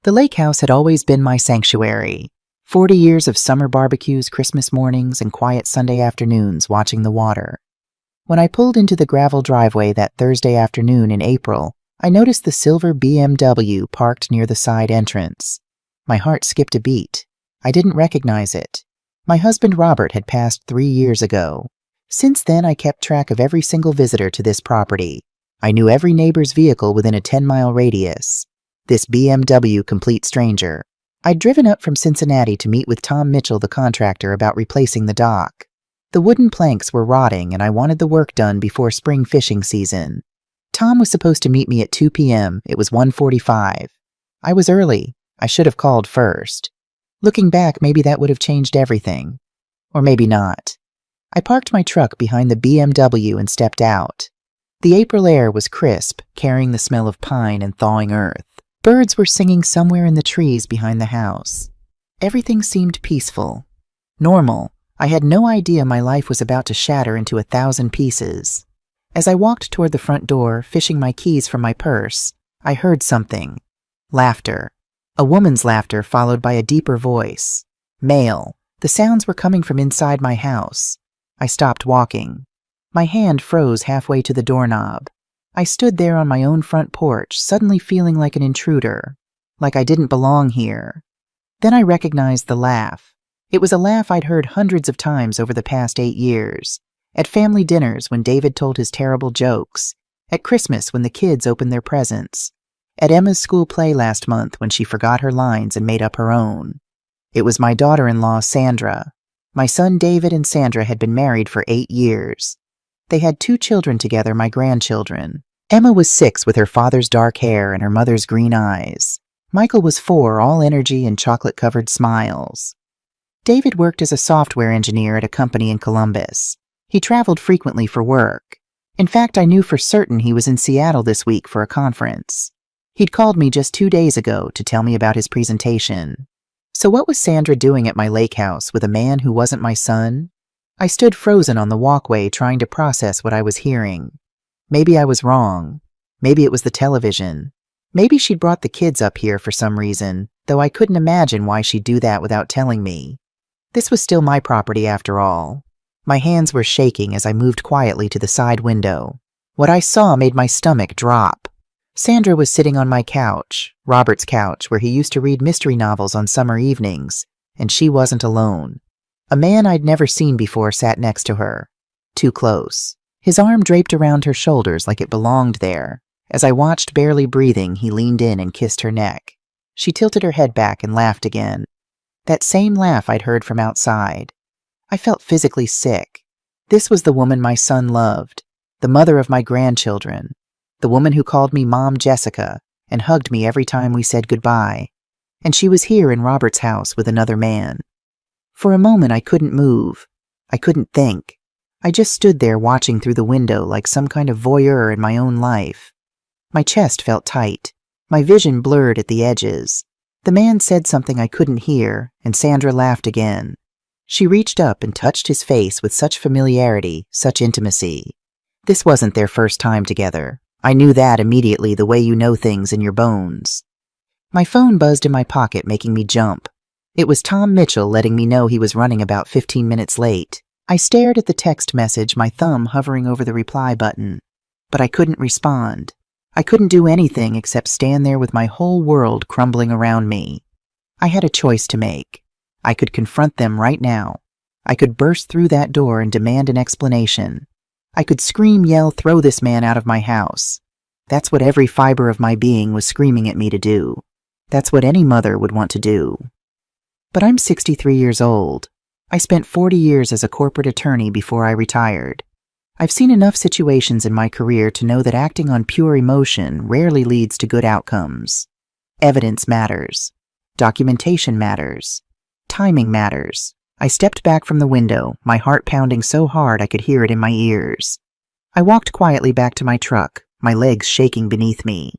The lake house had always been my sanctuary. 40 years of summer barbecues, Christmas mornings, and quiet Sunday afternoons watching the water. When I pulled into the gravel driveway that Thursday afternoon in April, I noticed the silver BMW parked near the side entrance. My heart skipped a beat. I didn't recognize it. My husband Robert had passed 3 years ago. Since then, I kept track of every single visitor to this property. I knew every neighbor's vehicle within a 10-mile radius. This BMW complete stranger. I'd driven up from Cincinnati to meet with Tom Mitchell, the contractor, about replacing the dock. The wooden planks were rotting, and I wanted the work done before spring fishing season. Tom was supposed to meet me at 2 p.m. It was 1:45. I was early. I should have called first. Looking back, maybe that would have changed everything. Or maybe not. I parked my truck behind the BMW and stepped out. The April air was crisp, carrying the smell of pine and thawing earth. Birds were singing somewhere in the trees behind the house. Everything seemed peaceful. Normal. I had no idea my life was about to shatter into 1,000 pieces. As I walked toward the front door, fishing my keys from my purse, I heard something. Laughter. A woman's laughter followed by a deeper voice. Male. The sounds were coming from inside my house. I stopped walking. My hand froze halfway to the doorknob. I stood there on my own front porch, suddenly feeling like an intruder, like I didn't belong here. Then I recognized the laugh. It was a laugh I'd heard hundreds of times over the past 8 years. At family dinners when David told his terrible jokes. At Christmas when the kids opened their presents. At Emma's school play last month when she forgot her lines and made up her own. It was my daughter-in-law, Sandra. My son David and Sandra had been married for 8 years. They had 2 children together, my grandchildren. Emma was 6 with her father's dark hair and her mother's green eyes. Michael was 4, all energy and chocolate-covered smiles. David worked as a software engineer at a company in Columbus. He traveled frequently for work. In fact, I knew for certain he was in Seattle this week for a conference. He'd called me just 2 days ago to tell me about his presentation. So what was Sandra doing at my lake house with a man who wasn't my son? I stood frozen on the walkway trying to process what I was hearing. Maybe I was wrong. Maybe it was the television. Maybe she'd brought the kids up here for some reason, though I couldn't imagine why she'd do that without telling me. This was still my property after all. My hands were shaking as I moved quietly to the side window. What I saw made my stomach drop. Sandra was sitting on my couch, Robert's couch, where he used to read mystery novels on summer evenings, and she wasn't alone. A man I'd never seen before sat next to her. Too close. His arm draped around her shoulders like it belonged there. As I watched, barely breathing, he leaned in and kissed her neck. She tilted her head back and laughed again. That same laugh I'd heard from outside. I felt physically sick. This was the woman my son loved, the mother of my grandchildren, the woman who called me Mom Jessica and hugged me every time we said goodbye. And she was here in Robert's house with another man. For a moment, I couldn't move. I couldn't think. I just stood there watching through the window like some kind of voyeur in my own life. My chest felt tight. My vision blurred at the edges. The man said something I couldn't hear, and Sandra laughed again. She reached up and touched his face with such familiarity, such intimacy. This wasn't their first time together. I knew that immediately, the way you know things in your bones. My phone buzzed in my pocket, making me jump. It was Tom Mitchell letting me know he was running about 15 minutes late. I stared at the text message, my thumb hovering over the reply button. But I couldn't respond. I couldn't do anything except stand there with my whole world crumbling around me. I had a choice to make. I could confront them right now. I could burst through that door and demand an explanation. I could scream, yell, throw this man out of my house. That's what every fiber of my being was screaming at me to do. That's what any mother would want to do. But I'm 63 years old. I spent 40 years as a corporate attorney before I retired. I've seen enough situations in my career to know that acting on pure emotion rarely leads to good outcomes. Evidence matters. Documentation matters. Timing matters. I stepped back from the window, my heart pounding so hard I could hear it in my ears. I walked quietly back to my truck, my legs shaking beneath me.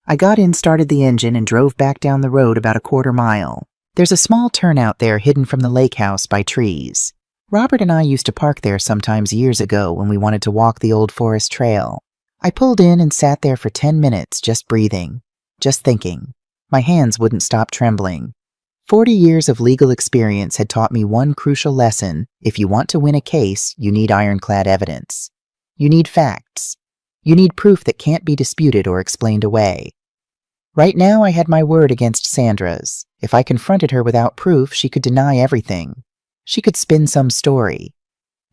I got in, started the engine, and drove back down the road about a quarter mile. There's a small turnout there hidden from the lake house by trees. Robert and I used to park there sometimes years ago when we wanted to walk the old forest trail. I pulled in and sat there for 10 minutes, just breathing, just thinking. My hands wouldn't stop trembling. 40 years of legal experience had taught me one crucial lesson. If you want to win a case, you need ironclad evidence. You need facts. You need proof that can't be disputed or explained away. Right now, I had my word against Sandra's. If I confronted her without proof, she could deny everything. She could spin some story.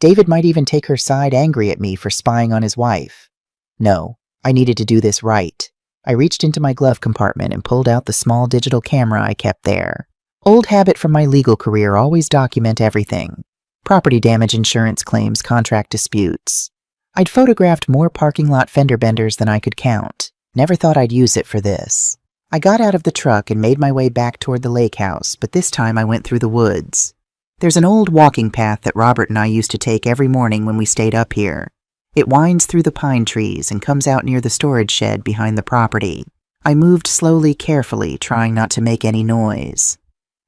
David might even take her side, angry at me for spying on his wife. No, I needed to do this right. I reached into my glove compartment and pulled out the small digital camera I kept there. Old habit from my legal career, always document everything. Property damage insurance claims, contract disputes. I'd photographed more parking lot fender benders than I could count. Never thought I'd use it for this. I got out of the truck and made my way back toward the lake house, but this time I went through the woods. There's an old walking path that Robert and I used to take every morning when we stayed up here. It winds through the pine trees and comes out near the storage shed behind the property. I moved slowly, carefully, trying not to make any noise.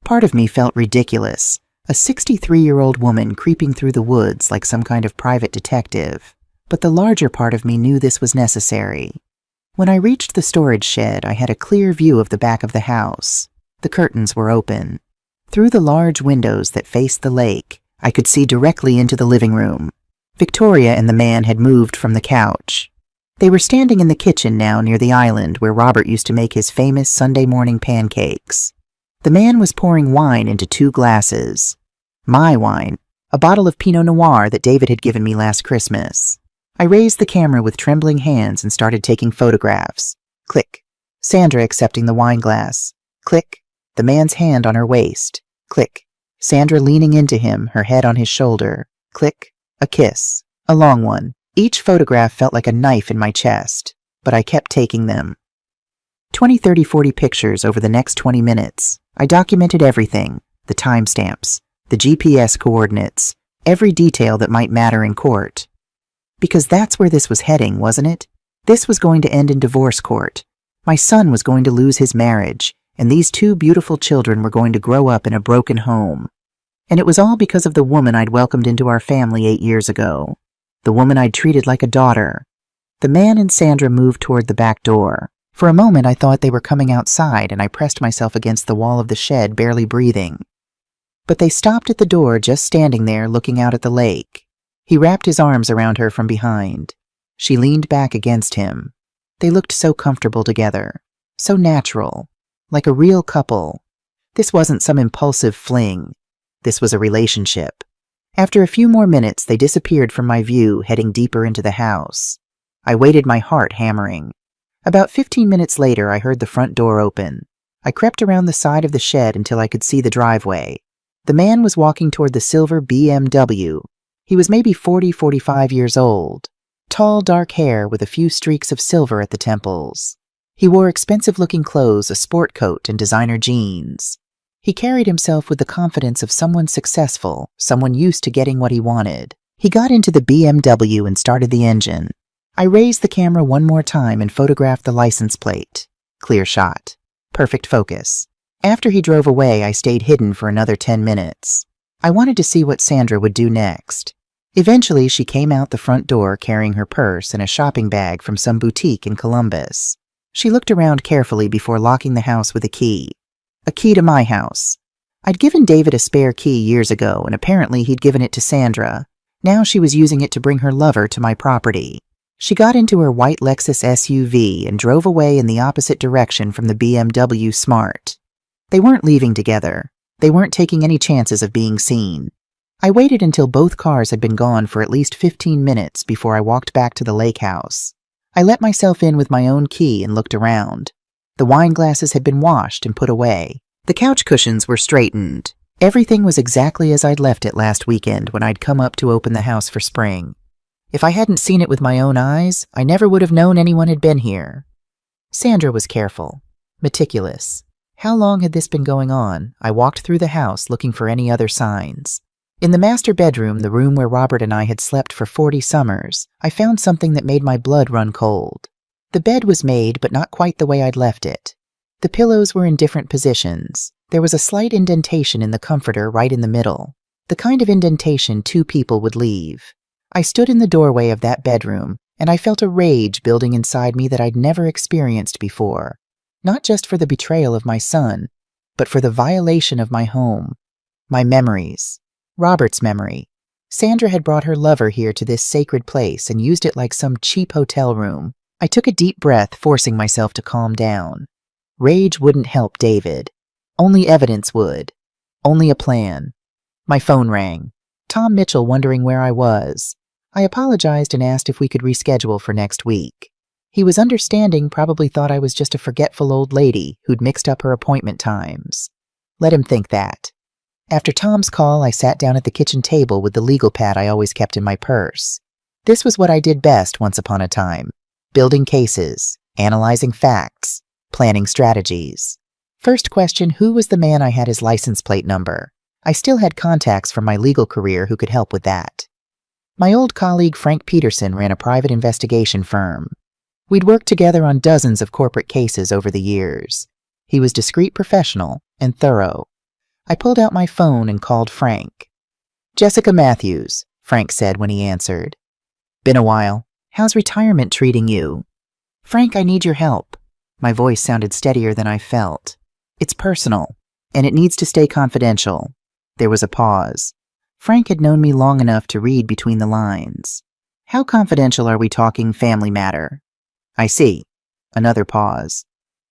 Part of me felt ridiculous, a 63-year-old woman creeping through the woods like some kind of private detective. But the larger part of me knew this was necessary. When I reached the storage shed, I had a clear view of the back of the house. The curtains were open. Through the large windows that faced the lake, I could see directly into the living room. Victoria and the man had moved from the couch. They were standing in the kitchen now near the island where Robert used to make his famous Sunday morning pancakes. The man was pouring wine into 2 glasses. My wine, a bottle of Pinot Noir that David had given me last Christmas. I raised the camera with trembling hands and started taking photographs. Click. Sandra accepting the wine glass. Click. The man's hand on her waist. Click. Sandra leaning into him, her head on his shoulder. Click. A kiss. A long one. Each photograph felt like a knife in my chest, but I kept taking them. 20, 30, 40 pictures over the next 20 minutes. I documented everything, the timestamps, the GPS coordinates, every detail that might matter in court. Because that's where this was heading, wasn't it? This was going to end in divorce court. My son was going to lose his marriage, and these 2 beautiful children were going to grow up in a broken home. And it was all because of the woman I'd welcomed into our family 8 years ago. The woman I'd treated like a daughter. The man and Sandra moved toward the back door. For a moment I thought they were coming outside, and I pressed myself against the wall of the shed, barely breathing. But they stopped at the door, just standing there looking out at the lake. He wrapped his arms around her from behind. She leaned back against him. They looked so comfortable together, so natural, like a real couple. This wasn't some impulsive fling. This was a relationship. After a few more minutes, they disappeared from my view, heading deeper into the house. I waited, my heart hammering. About 15 minutes later, I heard the front door open. I crept around the side of the shed until I could see the driveway. The man was walking toward the silver BMW. He was maybe 40, 45 years old. Tall, dark hair with a few streaks of silver at the temples. He wore expensive-looking clothes, a sport coat, and designer jeans. He carried himself with the confidence of someone successful, someone used to getting what he wanted. He got into the BMW and started the engine. I raised the camera one more time and photographed the license plate. Clear shot. Perfect focus. After he drove away, I stayed hidden for another 10 minutes. I wanted to see what Sandra would do next. Eventually, she came out the front door carrying her purse and a shopping bag from some boutique in Columbus. She looked around carefully before locking the house with a key. A key to my house. I'd given David a spare key years ago, and apparently he'd given it to Sandra. Now she was using it to bring her lover to my property. She got into her white Lexus SUV and drove away in the opposite direction from the BMW Smart. They weren't leaving together. They weren't taking any chances of being seen. I waited until both cars had been gone for at least 15 minutes before I walked back to the lake house. I let myself in with my own key and looked around. The wine glasses had been washed and put away. The couch cushions were straightened. Everything was exactly as I'd left it last weekend when I'd come up to open the house for spring. If I hadn't seen it with my own eyes, I never would have known anyone had been here. Sandra was careful, meticulous. How long had this been going on? I walked through the house looking for any other signs. In the master bedroom, the room where Robert and I had slept for 40 summers, I found something that made my blood run cold. The bed was made, but not quite the way I'd left it. The pillows were in different positions. There was a slight indentation in the comforter right in the middle, the kind of indentation 2 people would leave. I stood in the doorway of that bedroom, and I felt a rage building inside me that I'd never experienced before. Not just for the betrayal of my son, but for the violation of my home, my memories, Robert's memory. Sandra had brought her lover here to this sacred place and used it like some cheap hotel room. I took a deep breath, forcing myself to calm down. Rage wouldn't help David. Only evidence would. Only a plan. My phone rang. Tom Mitchell wondering where I was. I apologized and asked if we could reschedule for next week. He was understanding, probably thought I was just a forgetful old lady who'd mixed up her appointment times. Let him think that. After Tom's call, I sat down at the kitchen table with the legal pad I always kept in my purse. This was what I did best once upon a time. Building cases, analyzing facts, planning strategies. First question, who was the man I had his license plate number? I still had contacts from my legal career who could help with that. My old colleague Frank Peterson ran a private investigation firm. We'd worked together on dozens of corporate cases over the years. He was discreet, professional, and thorough. I pulled out my phone and called Frank. "Jessica Matthews," Frank said when he answered. "Been a while. How's retirement treating you?" "Frank, I need your help." My voice sounded steadier than I felt. "It's personal, and it needs to stay confidential." There was a pause. Frank had known me long enough to read between the lines. "How confidential are we talking? Family matter?" "I see." Another pause.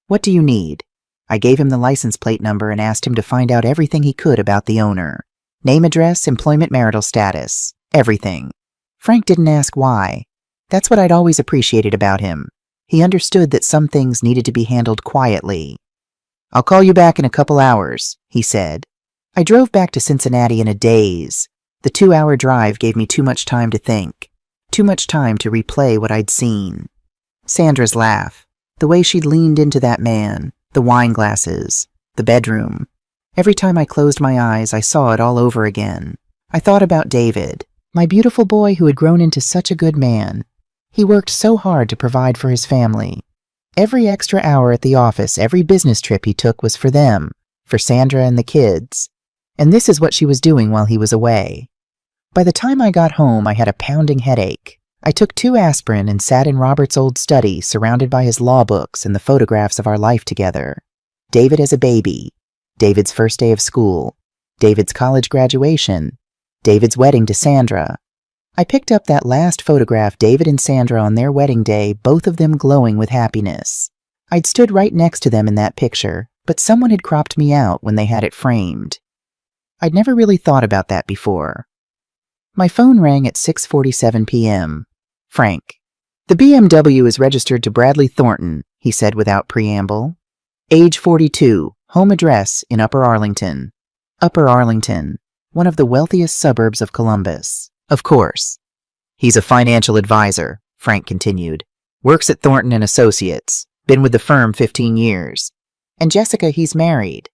"What do you need?" I gave him the license plate number and asked him to find out everything he could about the owner. Name, address, employment, marital status. Everything. Frank didn't ask why. That's what I'd always appreciated about him. He understood that some things needed to be handled quietly. "I'll call you back in a couple hours," he said. I drove back to Cincinnati in a daze. The 2-hour drive gave me too much time to think. Too much time to replay what I'd seen. Sandra's laugh. The way she'd leaned into that man. The wine glasses, the bedroom. Every time I closed my eyes, I saw it all over again. I thought about David, my beautiful boy who had grown into such a good man. He worked so hard to provide for his family. Every extra hour at the office, every business trip he took was for them, for Sandra and the kids. And this is what she was doing while he was away. By the time I got home, I had a pounding headache. I took 2 aspirin and sat in Robert's old study, surrounded by his law books and the photographs of our life together. David as a baby, David's first day of school, David's college graduation, David's wedding to Sandra. I picked up that last photograph, David and Sandra on their wedding day, both of them glowing with happiness. I'd stood right next to them in that picture, but someone had cropped me out when they had it framed. I'd never really thought about that before. My phone rang at 6:47 p.m. Frank. "The BMW is registered to Bradley Thornton," he said without preamble. "Age 42, home address in Upper Arlington." Upper Arlington, one of the wealthiest suburbs of Columbus. Of course. "He's a financial advisor," Frank continued. "Works at Thornton and Associates. Been with the firm 15 years. And Jessica, he's married.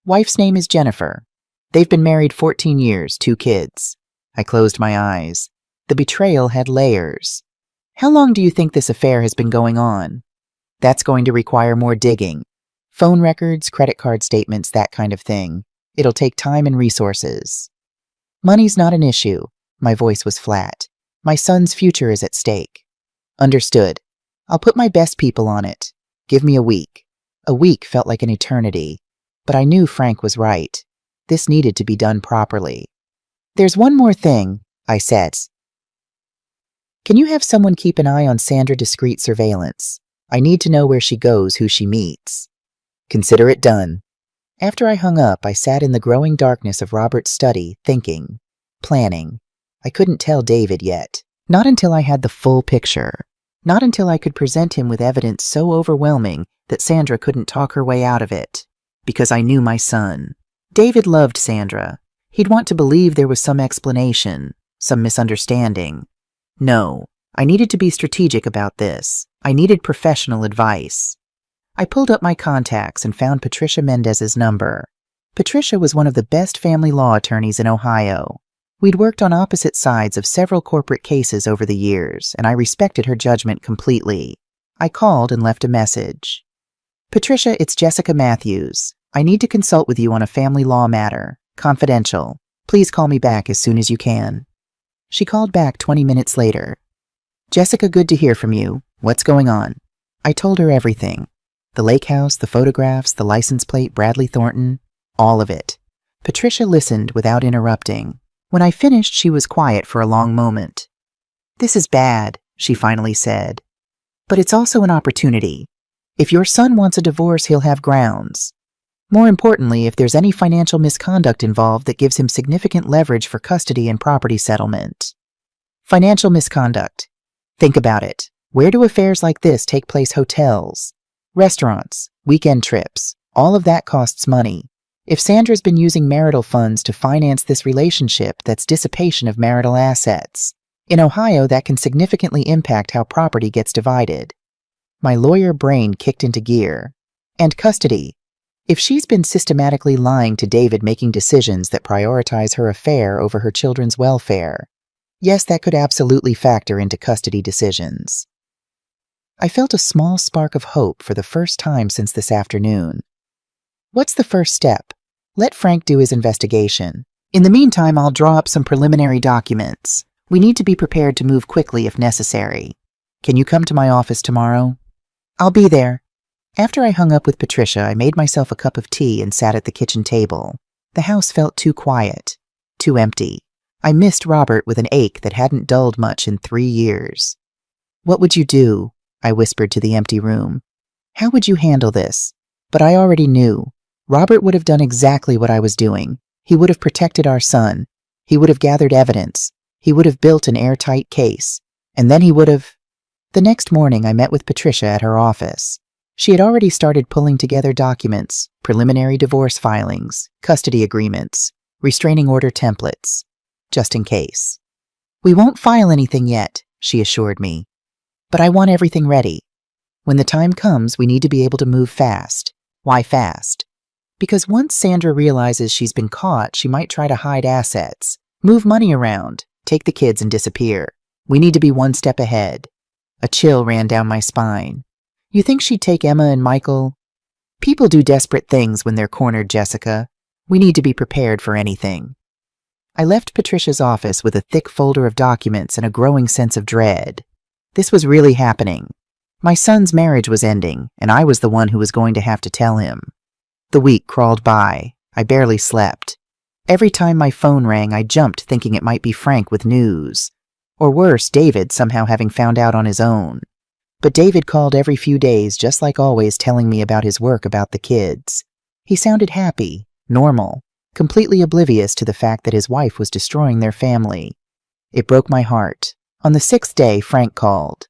Wife's name is Jennifer. They've been married 14 years, 2 kids. I closed my eyes. The betrayal had layers. "How long do you think this affair has been going on?" "That's going to require more digging. Phone records, credit card statements, that kind of thing. It'll take time and resources." "Money's not an issue." My voice was flat. "My son's future is at stake." "Understood. I'll put my best people on it. Give me a week." A week felt like an eternity. But I knew Frank was right. This needed to be done properly. "There's one more thing," I said. "Can you have someone keep an eye on Sandra? Discreet surveillance. I need to know where she goes, who she meets." "Consider it done." After I hung up, I sat in the growing darkness of Robert's study, thinking, planning. I couldn't tell David yet. Not until I had the full picture. Not until I could present him with evidence so overwhelming that Sandra couldn't talk her way out of it. Because I knew my son. David loved Sandra. He'd want to believe there was some explanation, some misunderstanding. No, I needed to be strategic about this. I needed professional advice. I pulled up my contacts and found Patricia Mendez's number. Patricia was one of the best family law attorneys in Ohio. We'd worked on opposite sides of several corporate cases over the years, and I respected her judgment completely. I called and left a message. "Patricia, it's Jessica Matthews. I need to consult with you on a family law matter. Confidential. Please call me back as soon as you can." She called back 20 minutes later. "Jessica, good to hear from you. What's going on?" I told her everything. The lake house, the photographs, the license plate, Bradley Thornton, all of it. Patricia listened without interrupting. When I finished, she was quiet for a long moment. "This is bad," she finally said. "But it's also an opportunity. If your son wants a divorce, he'll have grounds. More importantly, if there's any financial misconduct involved that gives him significant leverage for custody and property settlement." Financial misconduct. Think about it. Where do affairs like this take place? Hotels, restaurants, weekend trips. All of that costs money. If Sandra's been using marital funds to finance this relationship, that's dissipation of marital assets. In Ohio, that can significantly impact how property gets divided. My lawyer brain kicked into gear. And custody. If she's been systematically lying to David, making decisions that prioritize her affair over her children's welfare, yes, that could absolutely factor into custody decisions. I felt a small spark of hope for the first time since this afternoon. What's the first step? Let Frank do his investigation. In the meantime, I'll draw up some preliminary documents. We need to be prepared to move quickly if necessary. Can you come to my office tomorrow? I'll be there. After I hung up with Patricia, I made myself a cup of tea and sat at the kitchen table. The house felt too quiet, too empty. I missed Robert with an ache that hadn't dulled much in 3 years. "What would you do?" I whispered to the empty room. "How would you handle this?" But I already knew. Robert would have done exactly what I was doing. He would have protected our son. He would have gathered evidence. He would have built an airtight case. And then he would have... The next morning, I met with Patricia at her office. She had already started pulling together documents, preliminary divorce filings, custody agreements, restraining order templates, just in case. "We won't file anything yet," she assured me. "But I want everything ready. When the time comes, we need to be able to move fast." Why fast? Because once Sandra realizes she's been caught, she might try to hide assets, move money around, take the kids and disappear. We need to be one step ahead. A chill ran down my spine. You think she'd take Emma and Michael? People do desperate things when they're cornered, Jessica. We need to be prepared for anything. I left Patricia's office with a thick folder of documents and a growing sense of dread. This was really happening. My son's marriage was ending, and I was the one who was going to have to tell him. The week crawled by. I barely slept. Every time my phone rang, I jumped thinking it might be Frank with news. Or worse, David somehow having found out on his own. But David called every few days, just like always, telling me about his work about the kids. He sounded happy, normal, completely oblivious to the fact that his wife was destroying their family. It broke my heart. On the 6th day, Frank called.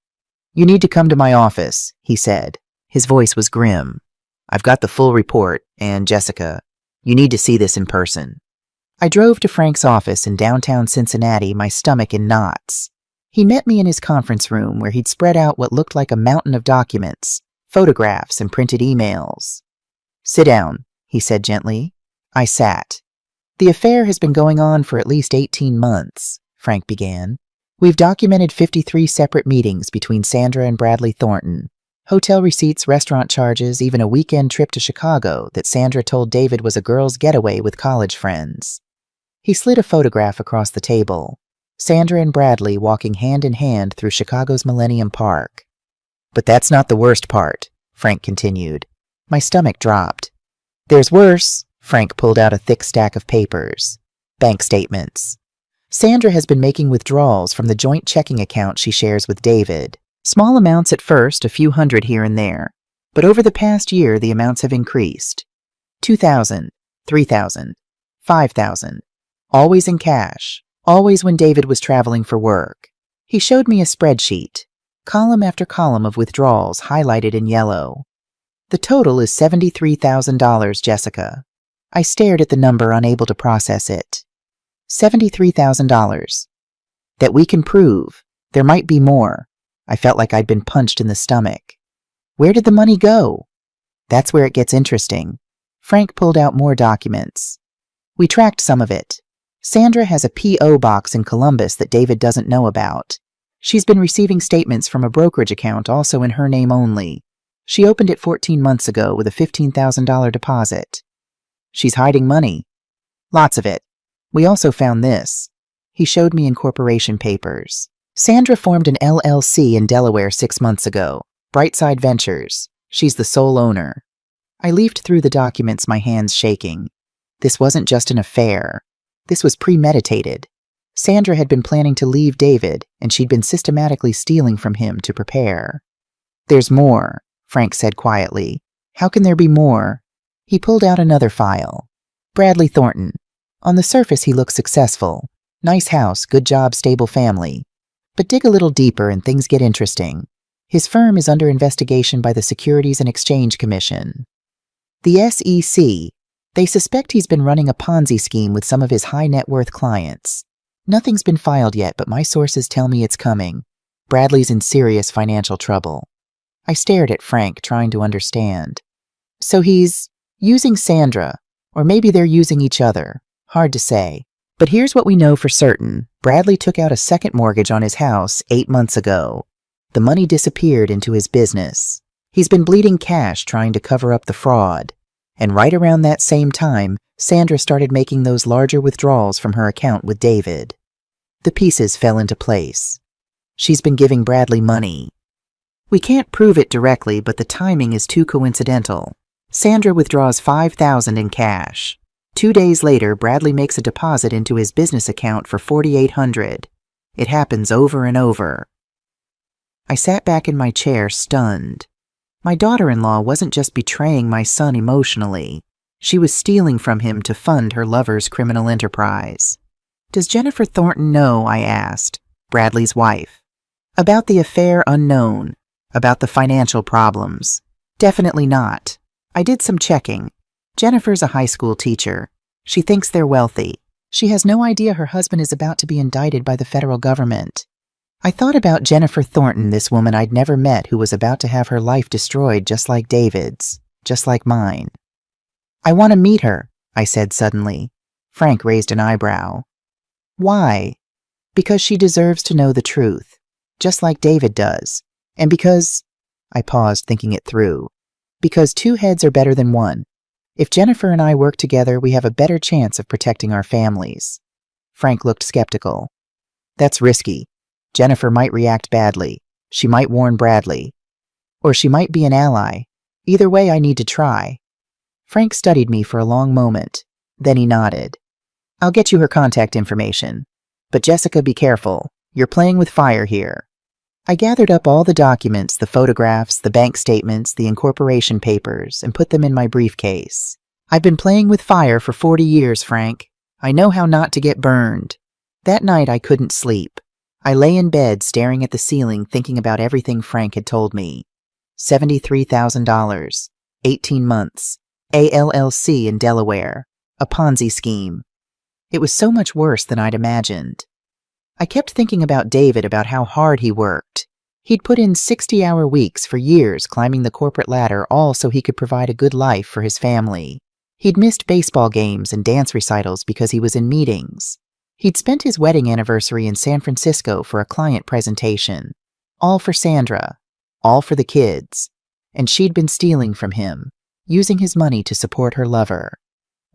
"You need to come to my office," he said. His voice was grim. "I've got the full report, and Jessica, you need to see this in person." I drove to Frank's office in downtown Cincinnati, my stomach in knots. He met me in his conference room where he'd spread out what looked like a mountain of documents, photographs, and printed emails. "Sit down," he said gently. I sat. "The affair has been going on for at least 18 months, Frank began. "We've documented 53 separate meetings between Sandra and Bradley Thornton. Hotel receipts, restaurant charges, even a weekend trip to Chicago that Sandra told David was a girl's getaway with college friends." He slid a photograph across the table. Sandra and Bradley walking hand in hand through Chicago's Millennium Park. "But that's not the worst part," Frank continued. My stomach dropped. "There's worse." Frank pulled out a thick stack of papers. Bank statements. Sandra has been making withdrawals from the joint checking account she shares with David. Small amounts at first, a few hundred here and there. But over the past year, the amounts have increased. $2,000, $3,000, $5,000. Always in cash. Always when David was traveling for work. He showed me a spreadsheet. Column after column of withdrawals highlighted in yellow. The total is $73,000, Jessica. I stared at the number, unable to process it. $73,000. That we can prove. There might be more. I felt like I'd been punched in the stomach. Where did the money go? That's where it gets interesting. Frank pulled out more documents. We tracked some of it. Sandra has a P.O. box in Columbus that David doesn't know about. She's been receiving statements from a brokerage account also in her name only. She opened it 14 months ago with a $15,000 deposit. She's hiding money. Lots of it. We also found this. He showed me incorporation papers. Sandra formed an LLC in Delaware 6 months ago, Brightside Ventures. She's the sole owner. I leafed through the documents, my hands shaking. This wasn't just an affair. This was premeditated. Sandra had been planning to leave David, and she'd been systematically stealing from him to prepare. There's more, Frank said quietly. How can there be more? He pulled out another file. Bradley Thornton. On the surface, he looked successful. Nice house, good job, stable family. But dig a little deeper and things get interesting. His firm is under investigation by the Securities and Exchange Commission. The SEC. They suspect he's been running a Ponzi scheme with some of his high-net-worth clients. Nothing's been filed yet, but my sources tell me it's coming. Bradley's in serious financial trouble. I stared at Frank, trying to understand. So he's using Sandra, or maybe they're using each other. Hard to say. But here's what we know for certain. Bradley took out a second mortgage on his house 8 months ago. The money disappeared into his business. He's been bleeding cash trying to cover up the fraud. And right around that same time, Sandra started making those larger withdrawals from her account with David. The pieces fell into place. She's been giving Bradley money. We can't prove it directly, but the timing is too coincidental. Sandra withdraws $5,000 in cash. 2 days later, Bradley makes a deposit into his business account for $4,800. It happens over and over. I sat back in my chair, stunned. My daughter-in-law wasn't just betraying my son emotionally. She was stealing from him to fund her lover's criminal enterprise. Does Jennifer Thornton know, I asked, Bradley's wife? About the affair, unknown. About the financial problems? Definitely not. I did some checking. Jennifer's a high school teacher. She thinks they're wealthy. She has no idea her husband is about to be indicted by the federal government. I thought about Jennifer Thornton, this woman I'd never met who was about to have her life destroyed just like David's, just like mine. I want to meet her, I said suddenly. Frank raised an eyebrow. Why? Because she deserves to know the truth, just like David does. And because, I paused, thinking it through, because 2 heads are better than 1. If Jennifer and I work together, we have a better chance of protecting our families. Frank looked skeptical. That's risky. Jennifer might react badly. She might warn Bradley. Or she might be an ally. Either way, I need to try. Frank studied me for a long moment. Then he nodded. I'll get you her contact information. But Jessica, be careful. You're playing with fire here. I gathered up all the documents, the photographs, the bank statements, the incorporation papers, and put them in my briefcase. I've been playing with fire for 40 years, Frank. I know how not to get burned. That night I couldn't sleep. I lay in bed staring at the ceiling thinking about everything Frank had told me. $73,000, 18 months, a LLC in Delaware, a Ponzi scheme. It was so much worse than I'd imagined. I kept thinking about David, about how hard he worked. He'd put in 60-hour weeks for years climbing the corporate ladder, all so he could provide a good life for his family. He'd missed baseball games and dance recitals because he was in meetings. He'd spent his wedding anniversary in San Francisco for a client presentation. All for Sandra. All for the kids. And she'd been stealing from him, using his money to support her lover.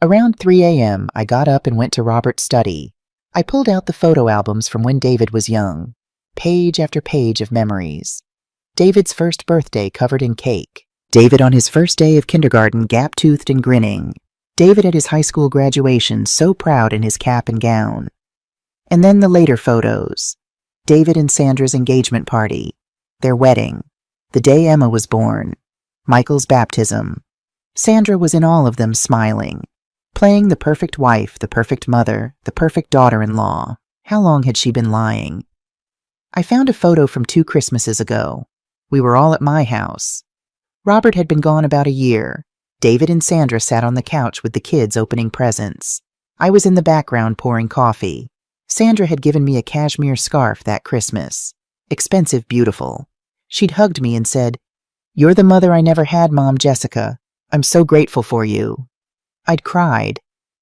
Around 3 a.m., I got up and went to Robert's study. I pulled out the photo albums from when David was young. Page after page of memories. David's first birthday covered in cake. David on his first day of kindergarten, gap-toothed and grinning. David at his high school graduation, so proud in his cap and gown. And then the later photos. David and Sandra's engagement party. Their wedding. The day Emma was born. Michael's baptism. Sandra was in all of them, smiling. Playing the perfect wife, the perfect mother, the perfect daughter-in-law. How long had she been lying? I found a photo from 2 Christmases ago. We were all at my house. Robert had been gone about a year. David and Sandra sat on the couch with the kids opening presents. I was in the background pouring coffee. Sandra had given me a cashmere scarf that Christmas. Expensive, beautiful. She'd hugged me and said, "You're the mother I never had, Mom, Jessica. I'm so grateful for you." I'd cried.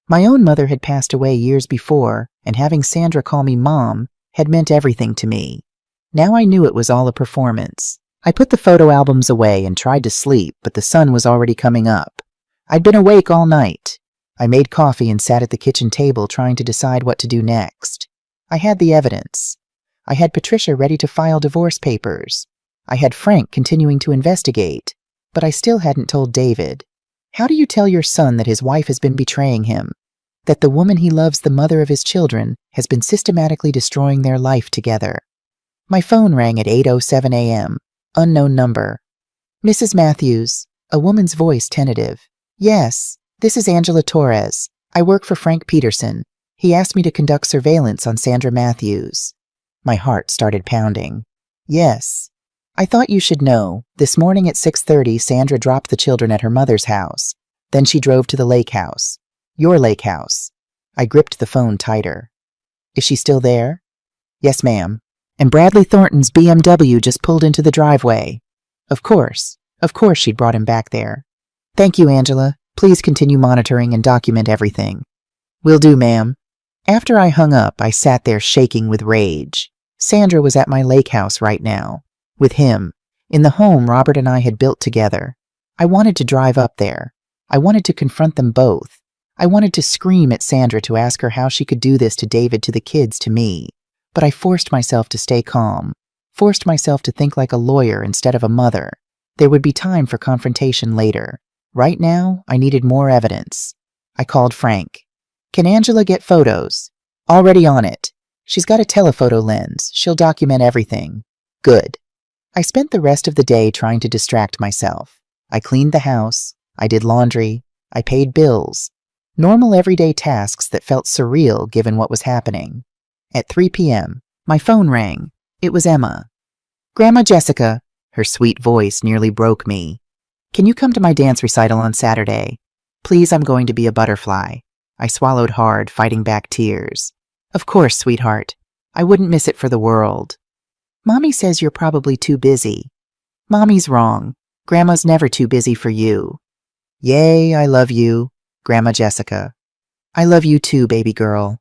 My own mother had passed away years before, and having Sandra call me Mom had meant everything to me. Now I knew it was all a performance. I put the photo albums away and tried to sleep, but the sun was already coming up. I'd been awake all night. I made coffee and sat at the kitchen table trying to decide what to do next. I had the evidence. I had Patricia ready to file divorce papers. I had Frank continuing to investigate. but I still hadn't told David. How do you tell your son that his wife has been betraying him? That the woman he loves, the mother of his children, has been systematically destroying their life together? My phone rang at 8:07 a.m. Unknown number. Mrs. Matthews. A woman's voice tentative. Yes, this is Angela Torres. I work for Frank Peterson. He asked me to conduct surveillance on Sandra Matthews. My heart started pounding. Yes. I thought you should know. This morning at 6:30, Sandra dropped the children at her mother's house. Then she drove to the lake house. Your lake house. I gripped the phone tighter. Is she still there? Yes, ma'am. And Bradley Thornton's BMW just pulled into the driveway. Of course she'd brought him back there. Thank you, Angela. Please continue monitoring and document everything. Will do, ma'am. After I hung up, I sat there shaking with rage. Sandra was at my lake house right now. With him. In the home Robert and I had built together. I wanted to drive up there. I wanted to confront them both. I wanted to scream at Sandra to ask her how she could do this to David, to the kids, to me. But I forced myself to stay calm. Forced myself to think like a lawyer instead of a mother. There would be time for confrontation later. Right now, I needed more evidence. I called Frank. Can Angela get photos? Already on it. She's got a telephoto lens. She'll document everything. Good. I spent the rest of the day trying to distract myself. I cleaned the house. I did laundry. I paid bills. Normal everyday tasks that felt surreal given what was happening. At 3 p.m., my phone rang. It was Emma. Grandma Jessica. Her sweet voice nearly broke me. Can you come to my dance recital on Saturday? Please, I'm going to be a butterfly. I swallowed hard, fighting back tears. Of course, sweetheart. I wouldn't miss it for the world. Mommy says you're probably too busy. Mommy's wrong. Grandma's never too busy for you. Yay, I love you, Grandma Jessica. I love you too, baby girl.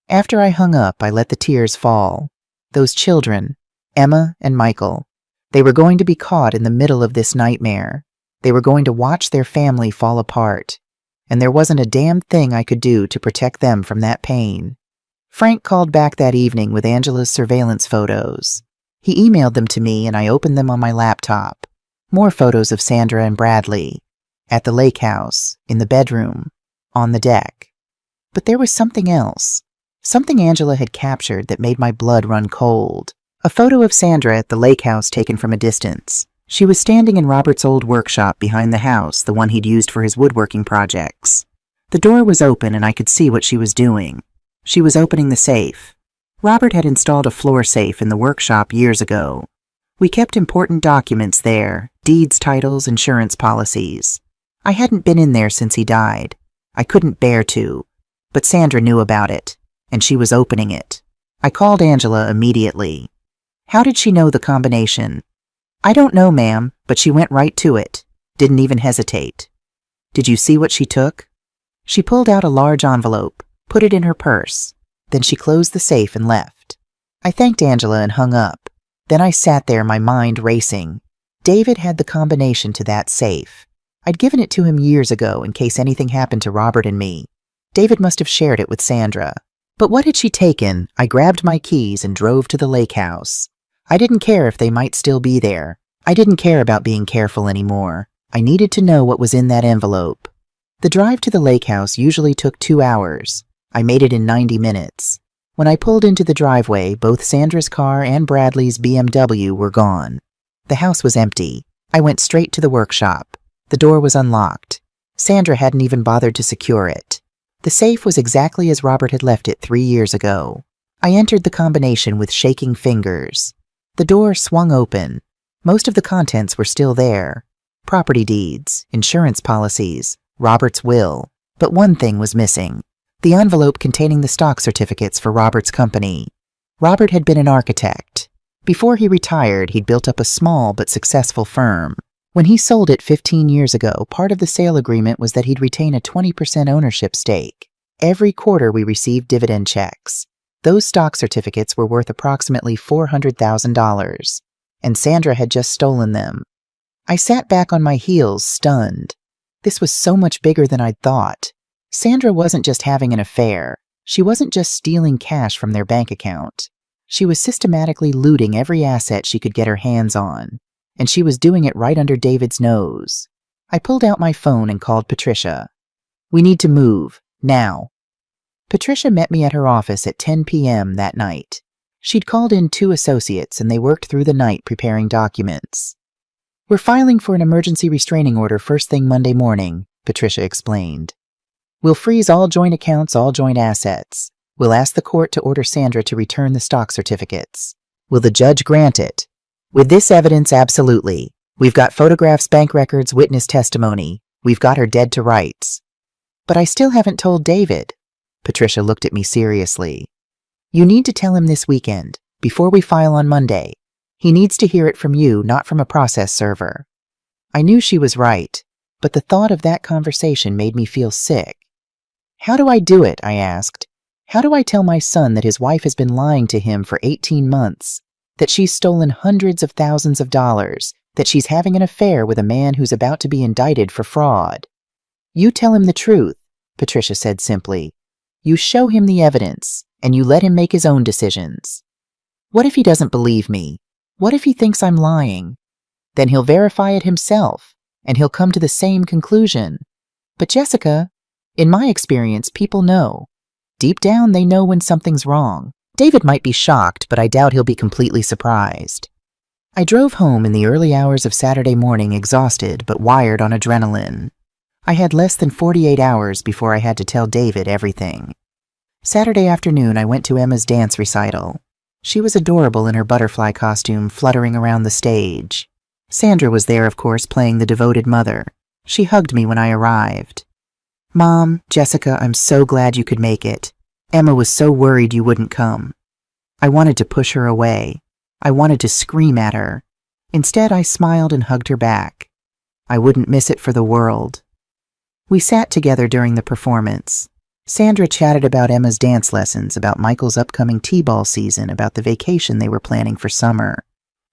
After I hung up, I let the tears fall. Those children, Emma and Michael, they were going to be caught in the middle of this nightmare. They were going to watch their family fall apart. And there wasn't a damn thing I could do to protect them from that pain. Frank called back that evening with Angela's surveillance photos. He emailed them to me and I opened them on my laptop. More photos of Sandra and Bradley. At the lake house, in the bedroom, on the deck. But there was something else. Something Angela had captured that made my blood run cold. A photo of Sandra at the lake house taken from a distance. She was standing in Robert's old workshop behind the house, the one he'd used for his woodworking projects. The door was open and I could see what she was doing. She was opening the safe. Robert had installed a floor safe in the workshop years ago. We kept important documents there, deeds, titles, insurance policies. I hadn't been in there since he died. I couldn't bear to. But Sandra knew about it, and she was opening it. I called Angela immediately. How did she know the combination? I don't know, ma'am, but she went right to it. Didn't even hesitate. Did you see what she took? She pulled out a large envelope, put it in her purse. Then she closed the safe and left. I thanked Angela and hung up. Then I sat there, my mind racing. David had the combination to that safe. I'd given it to him years ago in case anything happened to Robert and me. David must have shared it with Sandra. But what had she taken? I grabbed my keys and drove to the lake house. I didn't care if they might still be there. I didn't care about being careful anymore. I needed to know what was in that envelope. The drive to the lake house usually took 2 hours. I made it in 90 minutes. When I pulled into the driveway, both Sandra's car and Bradley's BMW were gone. The house was empty. I went straight to the workshop. The door was unlocked. Sandra hadn't even bothered to secure it. The safe was exactly as Robert had left it 3 years ago. I entered the combination with shaking fingers. The door swung open. Most of the contents were still there. Property deeds, insurance policies, Robert's will. But one thing was missing. The envelope containing the stock certificates for Robert's company. Robert had been an architect. Before he retired, he'd built up a small but successful firm. When he sold it 15 years ago, part of the sale agreement was that he'd retain a 20% ownership stake. Every quarter we received dividend checks. Those stock certificates were worth approximately $400,000, and Sandra had just stolen them. I sat back on my heels, stunned. This was so much bigger than I'd thought. Sandra wasn't just having an affair. She wasn't just stealing cash from their bank account. She was systematically looting every asset she could get her hands on. and she was doing it right under David's nose. I pulled out my phone and called Patricia. "We need to move, now." Patricia met me at her office at 10 p.m. that night. She'd called in 2 associates, and they worked through the night preparing documents. "We're filing for an emergency restraining order first thing Monday morning," Patricia explained. "We'll freeze all joint accounts, all joint assets. We'll ask the court to order Sandra to return the stock certificates. Will the judge grant it? With this evidence, absolutely. We've got photographs, bank records, witness testimony. We've got her dead to rights." "But I still haven't told David." Patricia looked at me seriously. "You need to tell him this weekend, before we file on Monday. He needs to hear it from you, not from a process server." I knew she was right, but the thought of that conversation made me feel sick. "How do I do it?" I asked. "How do I tell my son that his wife has been lying to him for 18 months, that she's stolen hundreds of thousands of dollars, that she's having an affair with a man who's about to be indicted for fraud?" "You tell him the truth," Patricia said simply. "You show him the evidence, and you let him make his own decisions. What if he doesn't believe me? What if he thinks I'm lying? Then he'll verify it himself, and he'll come to the same conclusion. But Jessica, in my experience, people know. Deep down, they know when something's wrong. David might be shocked, but I doubt he'll be completely surprised." I drove home in the early hours of Saturday morning, exhausted but wired on adrenaline. I had less than 48 hours before I had to tell David everything. Saturday afternoon, I went to Emma's dance recital. She was adorable in her butterfly costume, fluttering around the stage. Sandra was there, of course, playing the devoted mother. She hugged me when I arrived. "Mom, Jessica, I'm so glad you could make it. Emma was so worried you wouldn't come." I wanted to push her away. I wanted to scream at her. Instead, I smiled and hugged her back. I wouldn't miss it for the world. We sat together during the performance. Sandra chatted about Emma's dance lessons, about Michael's upcoming T-ball season, about the vacation they were planning for summer.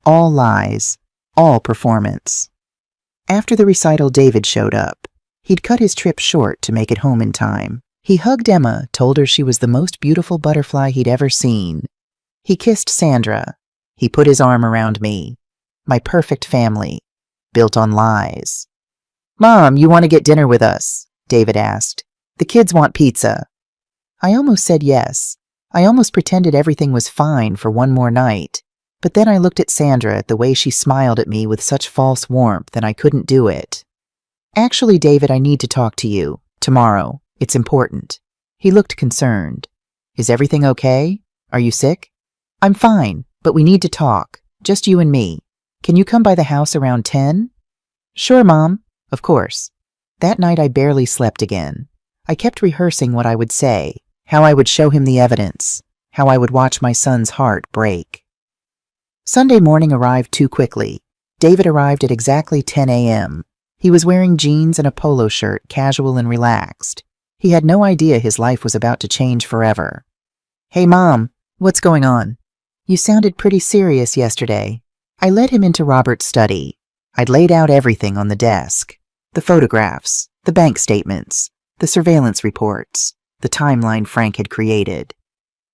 All lies, all performance. After the recital, David showed up. He'd cut his trip short to make it home in time. He hugged Emma, told her she was the most beautiful butterfly he'd ever seen. He kissed Sandra. He put his arm around me. My perfect family, built on lies. "Mom, you want to get dinner with us?" David asked. "The kids want pizza." I almost said yes. I almost pretended everything was fine for one more night. But then I looked at Sandra, at the way she smiled at me with such false warmth, and I couldn't do it. "Actually, David, I need to talk to you. Tomorrow. It's important." He looked concerned. "Is everything okay? Are you sick?" "I'm fine, but we need to talk. Just you and me. Can you come by the house around 10? "Sure, Mom. Of course." That night I barely slept again. I kept rehearsing what I would say, how I would show him the evidence, how I would watch my son's heart break. Sunday morning arrived too quickly. David arrived at exactly 10 a.m. He was wearing jeans and a polo shirt, casual and relaxed. He had no idea his life was about to change forever. "Hey, Mom, what's going on? You sounded pretty serious yesterday." I led him into Robert's study. I'd laid out everything on the desk. The photographs, the bank statements, the surveillance reports, the timeline Frank had created.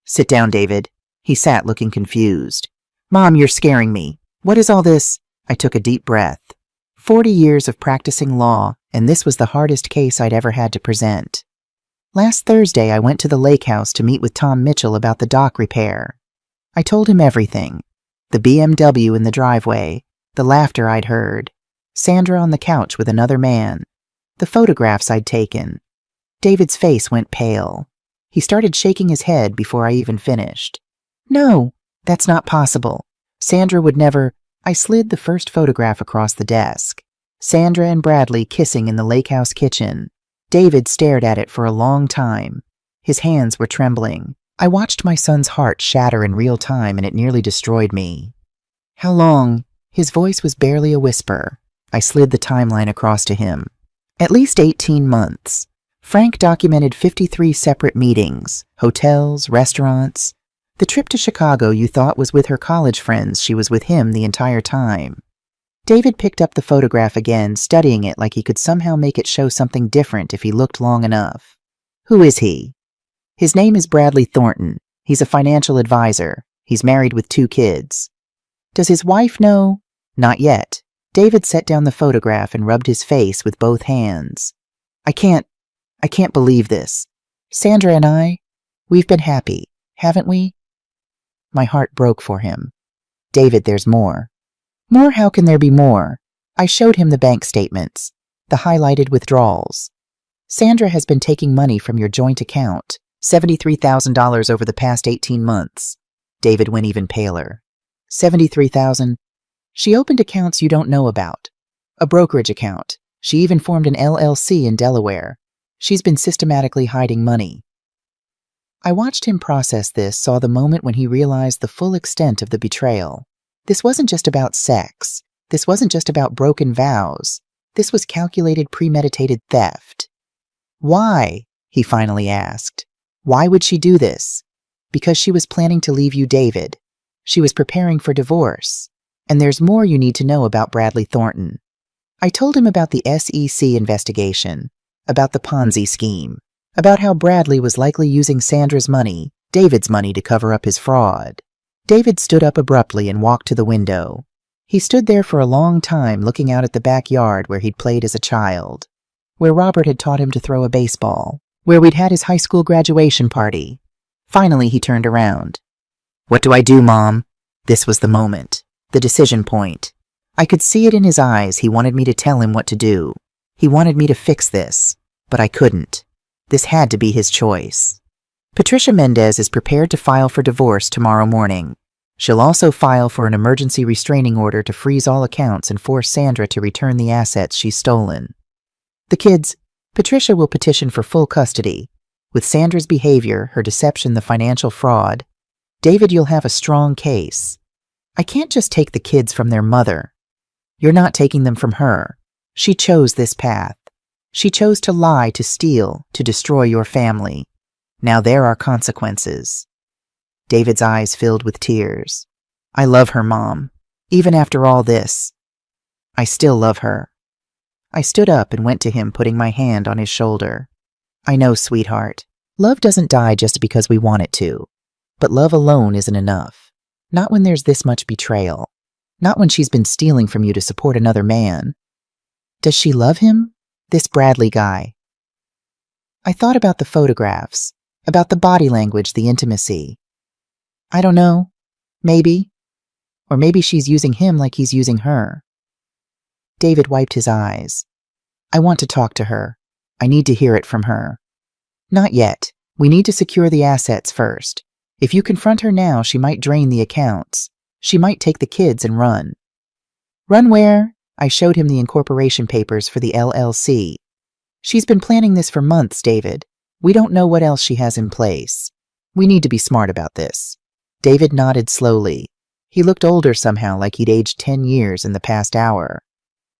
"Sit down, David." He sat looking confused. "Mom, you're scaring me. What is all this?" I took a deep breath. 40 years of practicing law, and this was the hardest case I'd ever had to present. Last Thursday, I went to the lake house to meet with Tom Mitchell about the dock repair. I told him everything. The BMW in the driveway, the laughter I'd heard, Sandra on the couch with another man, the photographs I'd taken. David's face went pale. He started shaking his head before I even finished. "No, that's not possible. Sandra would never—" I slid the first photograph across the desk. Sandra and Bradley kissing in the lake house kitchen. David stared at it for a long time. His hands were trembling. I watched my son's heart shatter in real time, and it nearly destroyed me. "How long?" His voice was barely a whisper. I slid the timeline across to him. "At least 18 months. Frank documented 53 separate meetings, hotels, restaurants. The trip to Chicago you thought was with her college friends, she was with him the entire time." David picked up the photograph again, studying it like he could somehow make it show something different if he looked long enough. "Who is he?" "His name is Bradley Thornton. He's a financial advisor. He's married with 2 kids." "Does his wife know?" "Not yet. David set down the photograph and rubbed his face with both hands. I can't believe this. Sandra and we've been happy, haven't we? My heart broke for him. David, there's more. More? How can there be more? I showed him the bank statements, the highlighted withdrawals. Sandra has been taking money from your joint account, $73,000 over the past 18 months. David went even paler. 73,000? She opened accounts you don't know about. A brokerage account. She even formed an LLC in Delaware. She's been systematically hiding money. I watched him process this, saw the moment when he realized the full extent of the betrayal. This wasn't just about sex. This wasn't just about broken vows. This was calculated, premeditated theft. Why? He finally asked. Why would she do this? Because she was planning to leave you, David. She was preparing for divorce. And there's more you need to know about Bradley Thornton. I told him about the SEC investigation, about the Ponzi scheme, about how Bradley was likely using Sandra's money, David's money, to cover up his fraud. David stood up abruptly and walked to the window. He stood there for a long time, looking out at the backyard where he'd played as a child, where Robert had taught him to throw a baseball, where we'd had his high school graduation party. Finally, he turned around. What do I do, Mom? This was the moment, the decision point. I could see it in his eyes. He wanted me to tell him what to do. He wanted me to fix this, but I couldn't. This had to be his choice. Patricia Mendez is prepared to file for divorce tomorrow morning. She'll also file for an emergency restraining order to freeze all accounts and force Sandra to return the assets she's stolen. The kids, Patricia will petition for full custody. With Sandra's behavior, her deception, the financial fraud, David, you'll have a strong case. I can't just take the kids from their mother. You're not taking them from her. She chose this path. She chose to lie, to steal, to destroy your family. Now there are consequences. David's eyes filled with tears. I love her, Mom. Even after all this, I still love her. I stood up and went to him, putting my hand on his shoulder. I know, sweetheart. Love doesn't die just because we want it to. But love alone isn't enough. Not when there's this much betrayal. Not when she's been stealing from you to support another man. Does she love him? This Bradley guy? I thought about the photographs, about the body language, the intimacy. I don't know. Maybe. Or maybe she's using him like he's using her. David wiped his eyes. I want to talk to her. I need to hear it from her. Not yet. We need to secure the assets first. If you confront her now, she might drain the accounts. She might take the kids and run. Run where? I showed him the incorporation papers for the LLC. She's been planning this for months, David. We don't know what else she has in place. We need to be smart about this. David nodded slowly. He looked older somehow, like he'd aged 10 years in the past hour.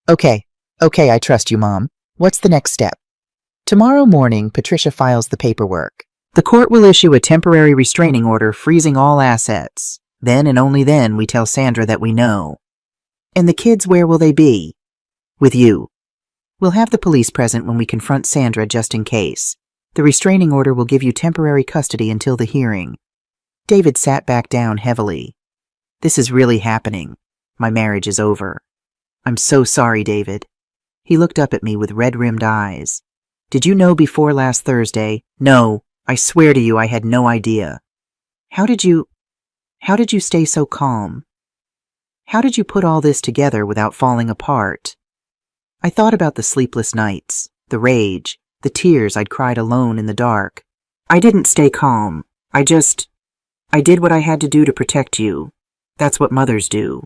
Okay, I trust you, Mom. What's the next step? Tomorrow morning, Patricia files the paperwork. The court will issue a temporary restraining order freezing all assets. Then and only then we tell Sandra that we know. And the kids, where will they be? With you. We'll have the police present when we confront Sandra just in case. The restraining order will give you temporary custody until the hearing. David sat back down heavily. This is really happening. My marriage is over. I'm so sorry, David. He looked up at me with red-rimmed eyes. Did you know before last Thursday? No, I swear to you I had no idea. How did you stay so calm? How did you put all this together without falling apart? I thought about the sleepless nights, the rage, the tears I'd cried alone in the dark. I didn't stay calm. I did what I had to do to protect you. That's what mothers do.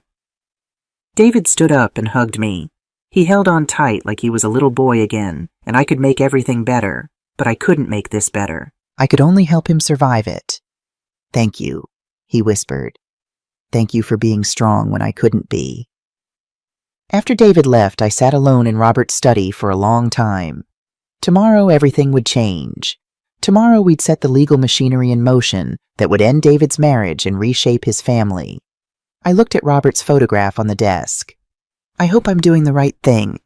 David stood up and hugged me. He held on tight like he was a little boy again, and I could make everything better, but I couldn't make this better. I could only help him survive it. Thank you, he whispered. Thank you for being strong when I couldn't be. After David left, I sat alone in Robert's study for a long time. Tomorrow everything would change. Tomorrow we'd set the legal machinery in motion that would end David's marriage and reshape his family. I looked at Robert's photograph on the desk. I hope I'm doing the right thing,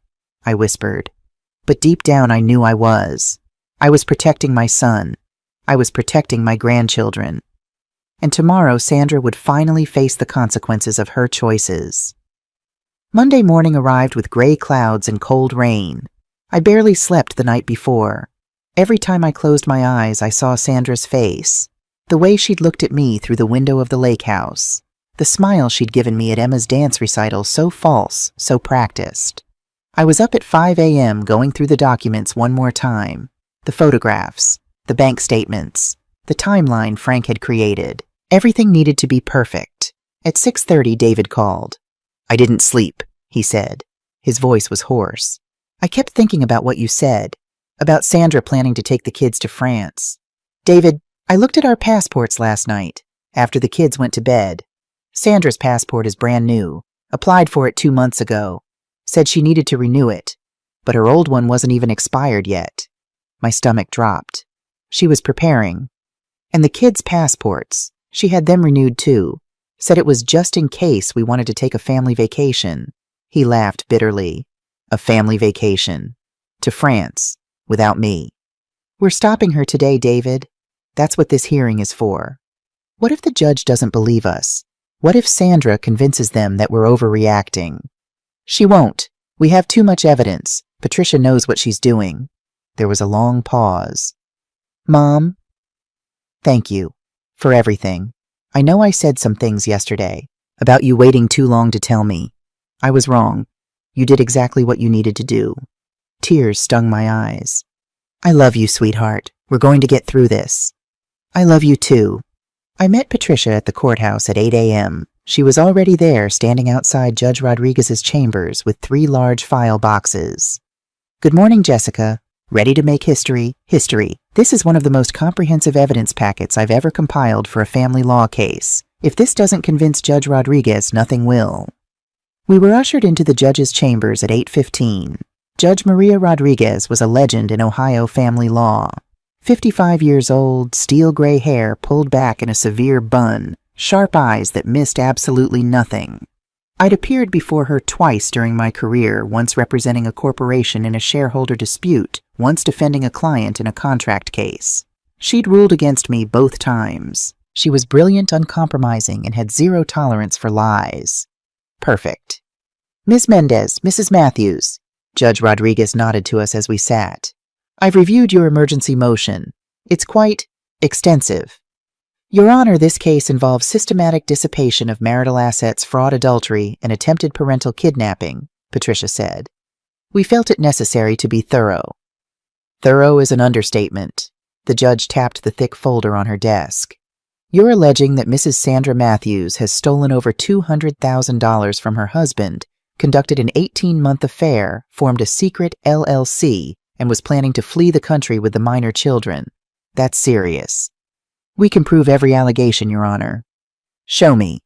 I whispered. But deep down I knew I was. I was protecting my son. I was protecting my grandchildren. And tomorrow Sandra would finally face the consequences of her choices. Monday morning arrived with gray clouds and cold rain. I barely slept the night before. Every time I closed my eyes, I saw Sandra's face. The way she'd looked at me through the window of the lake house. The smile she'd given me at Emma's dance recital, so false, so practiced. I was up at 5 a.m. going through the documents one more time. The photographs, the bank statements, the timeline Frank had created. Everything needed to be perfect. At 6:30, David called. "I didn't sleep," he said. His voice was hoarse. "I kept thinking about what you said, about Sandra planning to take the kids to France. David, I looked at our passports last night, after the kids went to bed. Sandra's passport is brand new, applied for it 2 months ago, said she needed to renew it, but her old one wasn't even expired yet." My stomach dropped. She was preparing. And the kids' passports, she had them renewed too, said it was just in case we wanted to take a family vacation. He laughed bitterly. A family vacation. To France. Without me. "We're stopping her today, David. That's what this hearing is for. What if the judge doesn't believe us? What if Sandra convinces them that we're overreacting?" "She won't. We have too much evidence. Patricia knows what she's doing." There was a long pause. "Mom, thank you for everything. I know I said some things yesterday about you waiting too long to tell me. I was wrong. You did exactly what you needed to do." Tears stung my eyes. "I love you, sweetheart. We're going to get through this." "I love you too." I met Patricia at the courthouse at 8 a.m. She was already there, standing outside Judge Rodriguez's chambers with 3 large file boxes. "Good morning, Jessica. Ready to make history? History. This is one of the most comprehensive evidence packets I've ever compiled for a family law case. If this doesn't convince Judge Rodriguez, nothing will." We were ushered into the judge's chambers at 8:15. Judge Maria Rodriguez was a legend in Ohio family law. 55 years old, steel gray hair pulled back in a severe bun, sharp eyes that missed absolutely nothing. I'd appeared before her twice during my career, once representing a corporation in a shareholder dispute, once defending a client in a contract case. She'd ruled against me both times. She was brilliant, uncompromising, and had zero tolerance for lies. Perfect. "Ms. Mendez, Mrs. Matthews." Judge Rodriguez nodded to us as we sat. "I've reviewed your emergency motion. It's quite extensive. Your Honor, this case involves systematic dissipation of marital assets, fraud, adultery, and attempted parental kidnapping," Patricia said. "We felt it necessary to be thorough." Thorough is an understatement. The judge tapped the thick folder on her desk. "You're alleging that Mrs. Sandra Matthews has stolen over $200,000 from her husband, conducted an 18-month affair, formed a secret LLC, and was planning to flee the country with the minor children. That's serious." "We can prove every allegation, Your Honor." "Show me."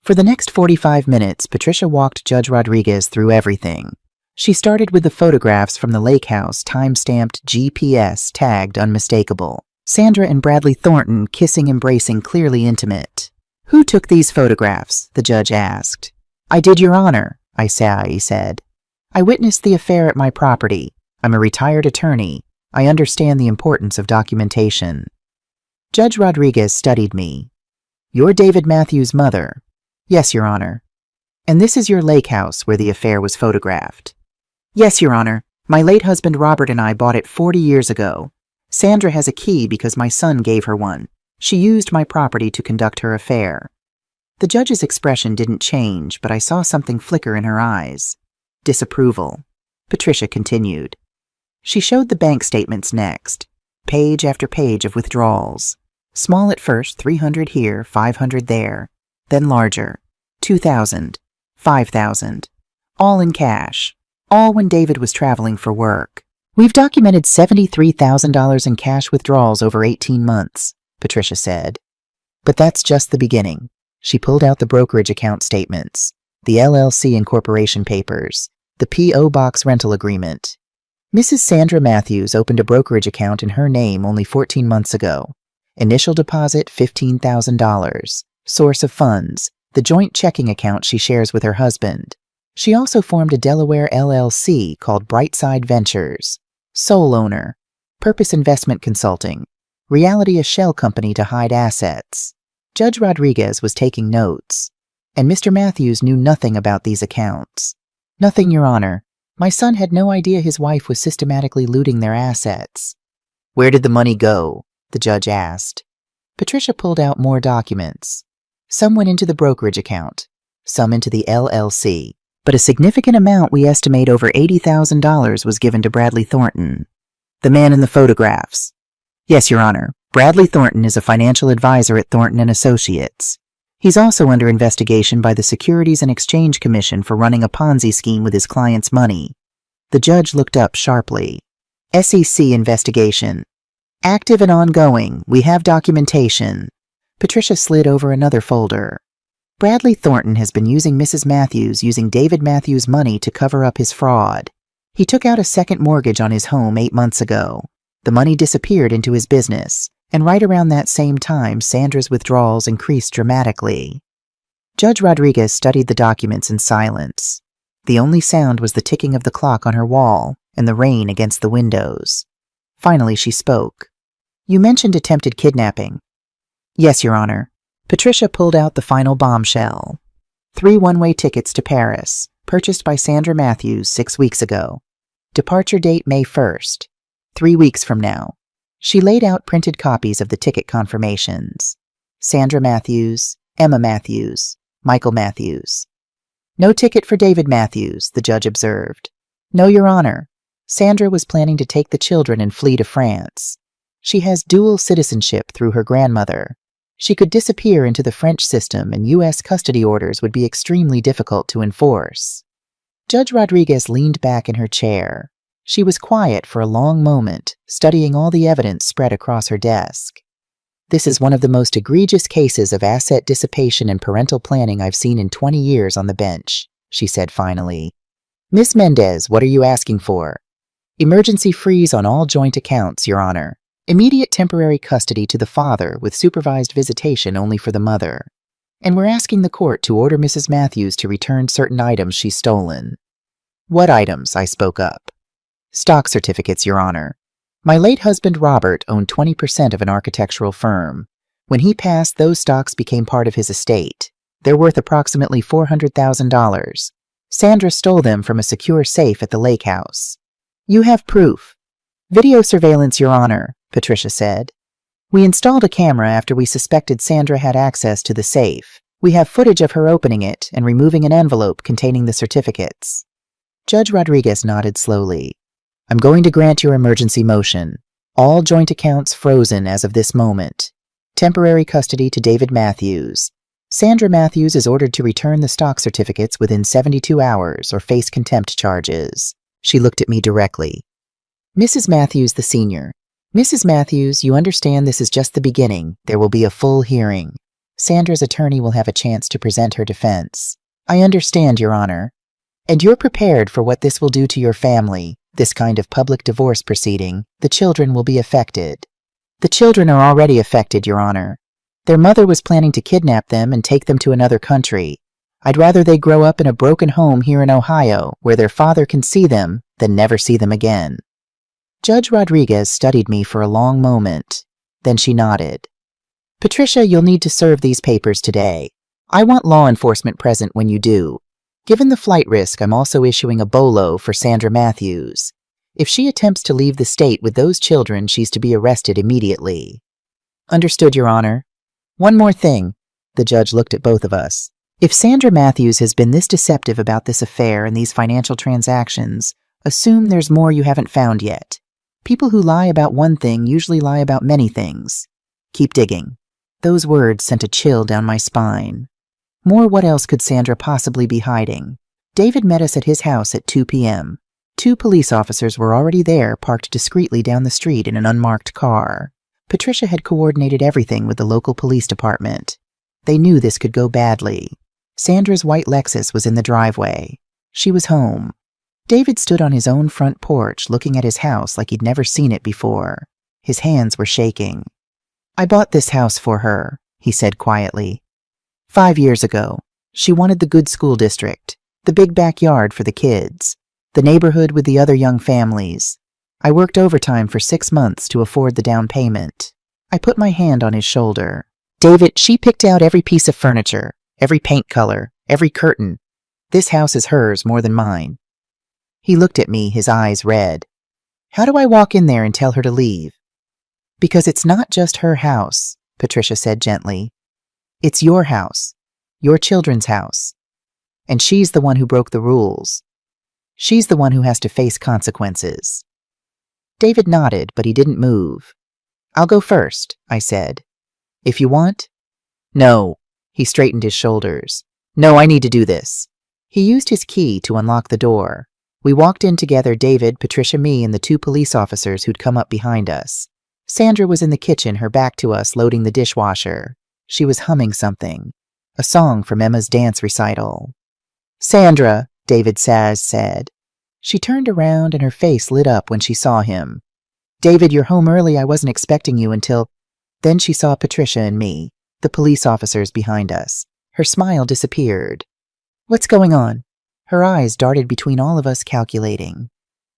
For the next 45 minutes, Patricia walked Judge Rodriguez through everything. She started with the photographs from the lake house, time-stamped GPS, tagged unmistakable. Sandra and Bradley Thornton kissing, embracing, clearly intimate. "Who took these photographs?" the judge asked. "I did, Your Honor," I said. "I witnessed the affair at my property. I'm a retired attorney. I understand the importance of documentation." Judge Rodriguez studied me. "You're David Matthews' mother." "Yes, Your Honor." "And this is your lake house where the affair was photographed." "Yes, Your Honor. My late husband Robert and I bought it 40 years ago. Sandra has a key because my son gave her one. She used my property to conduct her affair." The judge's expression didn't change, but I saw something flicker in her eyes. Disapproval. Patricia continued. She showed the bank statements next. Page after page of withdrawals. Small at first, 300 here, 500 there. Then larger. 2,000. 5,000. All in cash. All when David was traveling for work. "We've documented $73,000 in cash withdrawals over 18 months, Patricia said. "But that's just the beginning." She pulled out the brokerage account statements, the LLC incorporation papers, the P.O. Box rental agreement. Mrs. Sandra Matthews opened a brokerage account in her name only 14 months ago. Initial deposit, $15,000. Source of funds, the joint checking account she shares with her husband. She also formed a Delaware LLC called Brightside Ventures. Sole owner. Purpose Investment Consulting. Reality, a shell company to hide assets. Judge Rodriguez was taking notes, and Mr. Matthews knew nothing about these accounts. Nothing, Your Honor. My son had no idea his wife was systematically looting their assets. Where did the money go? The judge asked. Patricia pulled out more documents. Some went into the brokerage account, some into the LLC, but a significant amount, we estimate over $80,000, was given to Bradley Thornton. The man in the photographs. Yes, Your Honor. Bradley Thornton is a financial advisor at Thornton & Associates. He's also under investigation by the Securities and Exchange Commission for running a Ponzi scheme with his client's money. The judge looked up sharply. SEC investigation. Active and ongoing. We have documentation. Patricia slid over another folder. Bradley Thornton has been using Mrs. Matthews using David Matthews' money to cover up his fraud. He took out a second mortgage on his home 8 months ago. The money disappeared into his business, and right around that same time, Sandra's withdrawals increased dramatically. Judge Rodriguez studied the documents in silence. The only sound was the ticking of the clock on her wall and the rain against the windows. Finally, she spoke. You mentioned attempted kidnapping. Yes, Your Honor. Patricia pulled out the final bombshell. 3 one-way tickets to Paris, purchased by Sandra Matthews 6 weeks ago. Departure date May 1st, 3 weeks from now. She laid out printed copies of the ticket confirmations. Sandra Matthews, Emma Matthews, Michael Matthews. No ticket for David Matthews, the judge observed. No, Your Honor. Sandra was planning to take the children and flee to France. She has dual citizenship through her grandmother. She could disappear into the French system, and U.S. custody orders would be extremely difficult to enforce. Judge Rodriguez leaned back in her chair. She was quiet for a long moment, studying all the evidence spread across her desk. This is one of the most egregious cases of asset dissipation and parental planning I've seen in 20 years on the bench, she said finally. Miss Mendez, what are you asking for? Emergency freeze on all joint accounts, Your Honor. Immediate temporary custody to the father with supervised visitation only for the mother. And we're asking the court to order Mrs. Matthews to return certain items she's stolen. What items? I spoke up. Stock certificates, Your Honor. My late husband Robert owned 20% of an architectural firm. When he passed, those stocks became part of his estate. They're worth approximately $400,000. Sandra stole them from a secure safe at the lake house. You have proof. Video surveillance, Your Honor, Patricia said. We installed a camera after we suspected Sandra had access to the safe. We have footage of her opening it and removing an envelope containing the certificates. Judge Rodriguez nodded slowly. I'm going to grant your emergency motion. All joint accounts frozen as of this moment. Temporary custody to David Matthews. Sandra Matthews is ordered to return the stock certificates within 72 hours or face contempt charges. She looked at me directly. Mrs. Matthews, the senior. Mrs. Matthews, you understand this is just the beginning. There will be a full hearing. Sandra's attorney will have a chance to present her defense. I understand, Your Honor. And you're prepared for what this will do to your family. This kind of public divorce proceeding. The children will be affected. The children are already affected, Your Honor. Their mother was planning to kidnap them and take them to another country. I'd rather they grow up in a broken home here in Ohio, where their father can see them, than never see them again. Judge Rodriguez studied me for a long moment. Then she nodded. Patricia, you'll need to serve these papers today. I want law enforcement present when you do. Given the flight risk, I'm also issuing a BOLO for Sandra Matthews. If she attempts to leave the state with those children, she's to be arrested immediately. Understood, Your Honor. One more thing. The judge looked at both of us. If Sandra Matthews has been this deceptive about this affair and these financial transactions, assume there's more you haven't found yet. People who lie about one thing usually lie about many things. Keep digging. Those words sent a chill down my spine. More, what else could Sandra possibly be hiding? David met us at his house at 2 p.m. 2 police officers were already there, parked discreetly down the street in an unmarked car. Patricia had coordinated everything with the local police department. They knew this could go badly. Sandra's white Lexus was in the driveway. She was home. David stood on his own front porch, looking at his house like he'd never seen it before. His hands were shaking. I bought this house for her, he said quietly. 5 years ago. She wanted the good school district, the big backyard for the kids, the neighborhood with the other young families. I worked overtime for 6 months to afford the down payment. I put my hand on his shoulder. David, she picked out every piece of furniture, every paint color, every curtain. This house is hers more than mine." He looked at me, his eyes red. "How do I walk in there and tell her to leave?" "Because it's not just her house," Patricia said gently. "It's your house, your children's house. And she's the one who broke the rules. She's the one who has to face consequences." David nodded, but he didn't move. "I'll go first," I said. "If you want?" "No." He straightened his shoulders. "No, I need to do this." He used his key to unlock the door. We walked in together, David, Patricia, me, and the 2 police officers who'd come up behind us. Sandra was in the kitchen, her back to us, loading the dishwasher. She was humming something, a song from Emma's dance recital. "Sandra," David Saz said. She turned around and her face lit up when she saw him. "David, you're home early. I wasn't expecting you until—" Then she saw Patricia and me, the police officers behind us. Her smile disappeared. "What's going on?" Her eyes darted between all of us, calculating.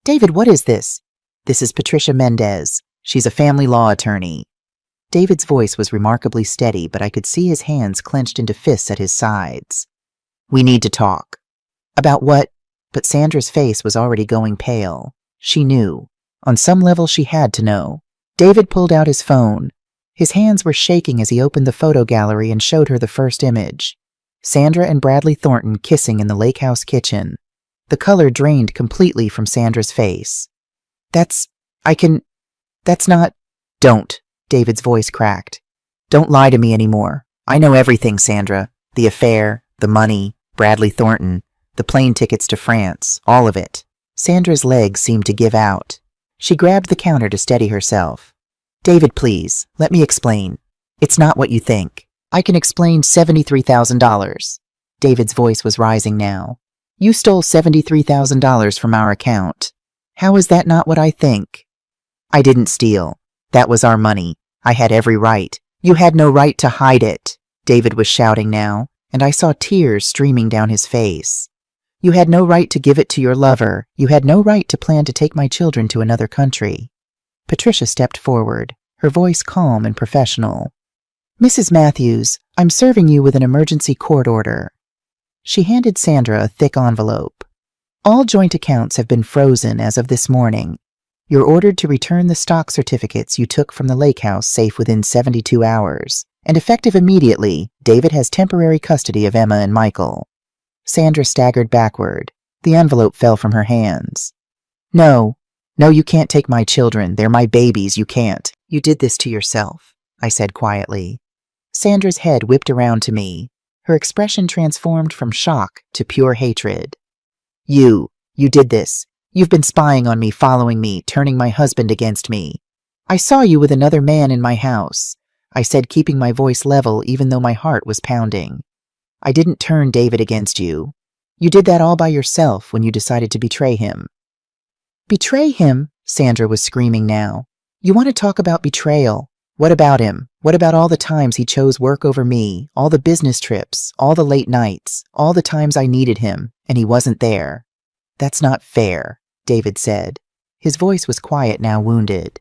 "David, what is this?" "This is Patricia Mendez. She's a family law attorney." David's voice was remarkably steady, but I could see his hands clenched into fists at his sides. "We need to talk." "About what?" But Sandra's face was already going pale. She knew. On some level, she had to know. David pulled out his phone. His hands were shaking as he opened the photo gallery and showed her the first image. Sandra and Bradley Thornton kissing in the lake house kitchen. The color drained completely from Sandra's face. That's not... "Don't," David's voice cracked. "Don't lie to me anymore. I know everything, Sandra. The affair, the money, Bradley Thornton, the plane tickets to France, all of it." Sandra's legs seemed to give out. She grabbed the counter to steady herself. "David, please, let me explain. It's not what you think. I can explain $73,000. David's voice was rising now. "You stole $73,000 from our account. How is that not what I think?" "I didn't steal. That was our money. I had every right. You had no right to hide it," David was shouting now, and I saw tears streaming down his face. "You had no right to give it to your lover. You had no right to plan to take my children to another country." Patricia stepped forward, her voice calm and professional. "Mrs. Matthews, I'm serving you with an emergency court order." She handed Sandra a thick envelope. "All joint accounts have been frozen as of this morning. You're ordered to return the stock certificates you took from the lake house safe within 72 hours. And effective immediately, David has temporary custody of Emma and Michael." Sandra staggered backward. The envelope fell from her hands. No, you can't take my children. They're my babies. You can't. You did this to yourself," I said quietly. Sandra's head whipped around to me. Her expression transformed from shock to pure hatred. You did this. You've been spying on me, following me, turning my husband against me. I saw you with another man in my house," I said, keeping my voice level even though my heart was pounding. "I didn't turn David against you. You did that all by yourself when you decided to betray him." "Betray him?" Sandra was screaming now. "You want to talk about betrayal? What about him? What about all the times he chose work over me, all the business trips, all the late nights, all the times I needed him, and he wasn't there?" "That's not fair," David said. His voice was quiet now, wounded.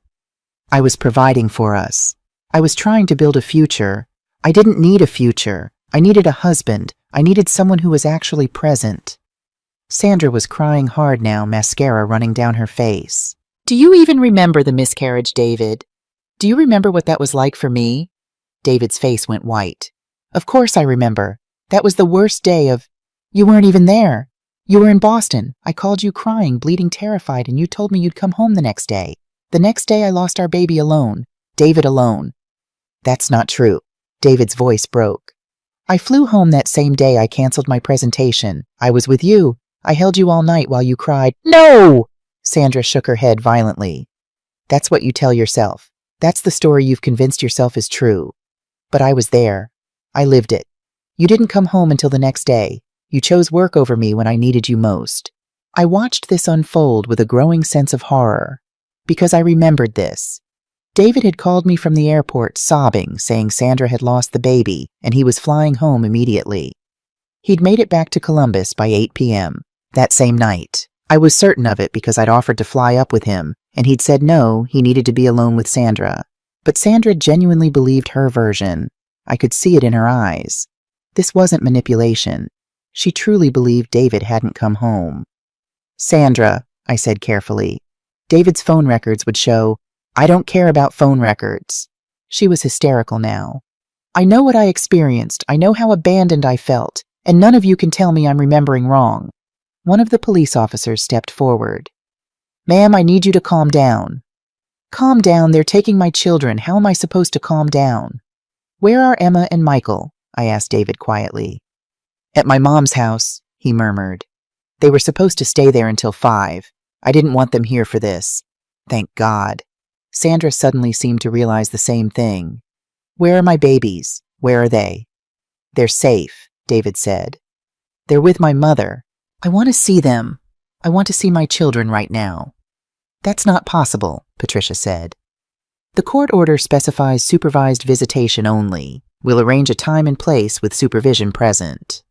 "I was providing for us. I was trying to build a future. I didn't need a future. I needed a husband. I needed someone who was actually present." Sandra was crying hard now, mascara running down her face. "Do you even remember the miscarriage, David? Do you remember what that was like for me?" David's face went white. "Of course I remember. That was the worst day of... You weren't even there. You were in Boston. I called you crying, bleeding, terrified, and you told me you'd come home the next day. The next day I lost our baby alone. David alone." "That's not true." David's voice broke. "I flew home that same day I canceled my presentation. I was with you. I held you all night while you cried." "No!" Sandra shook her head violently. "That's what you tell yourself. That's the story you've convinced yourself is true. But I was there. I lived it. You didn't come home until the next day. You chose work over me when I needed you most." I watched this unfold with a growing sense of horror, because I remembered this. David had called me from the airport sobbing, saying Sandra had lost the baby and he was flying home immediately. He'd made it back to Columbus by 8 p.m. that same night. I was certain of it because I'd offered to fly up with him, and he'd said no, he needed to be alone with Sandra. But Sandra genuinely believed her version. I could see it in her eyes. This wasn't manipulation. She truly believed David hadn't come home. Sandra, I said carefully. David's phone records would show, I don't care about phone records. She was hysterical now. I know what I experienced. I know how abandoned I felt, and none of you can tell me I'm remembering wrong. One of the police officers stepped forward. Ma'am, I need you to calm down. Calm down, they're taking my children. How am I supposed to calm down? Where are Emma and Michael? I asked David quietly. At my mom's house, he murmured. They were supposed to stay there until 5. I didn't want them here for this. Thank God. Sandra suddenly seemed to realize the same thing. Where are my babies? Where are they? They're safe, David said. They're with my mother. I want to see them. I want to see my children right now. That's not possible, Patricia said. The court order specifies supervised visitation only. We'll arrange a time and place with supervision present.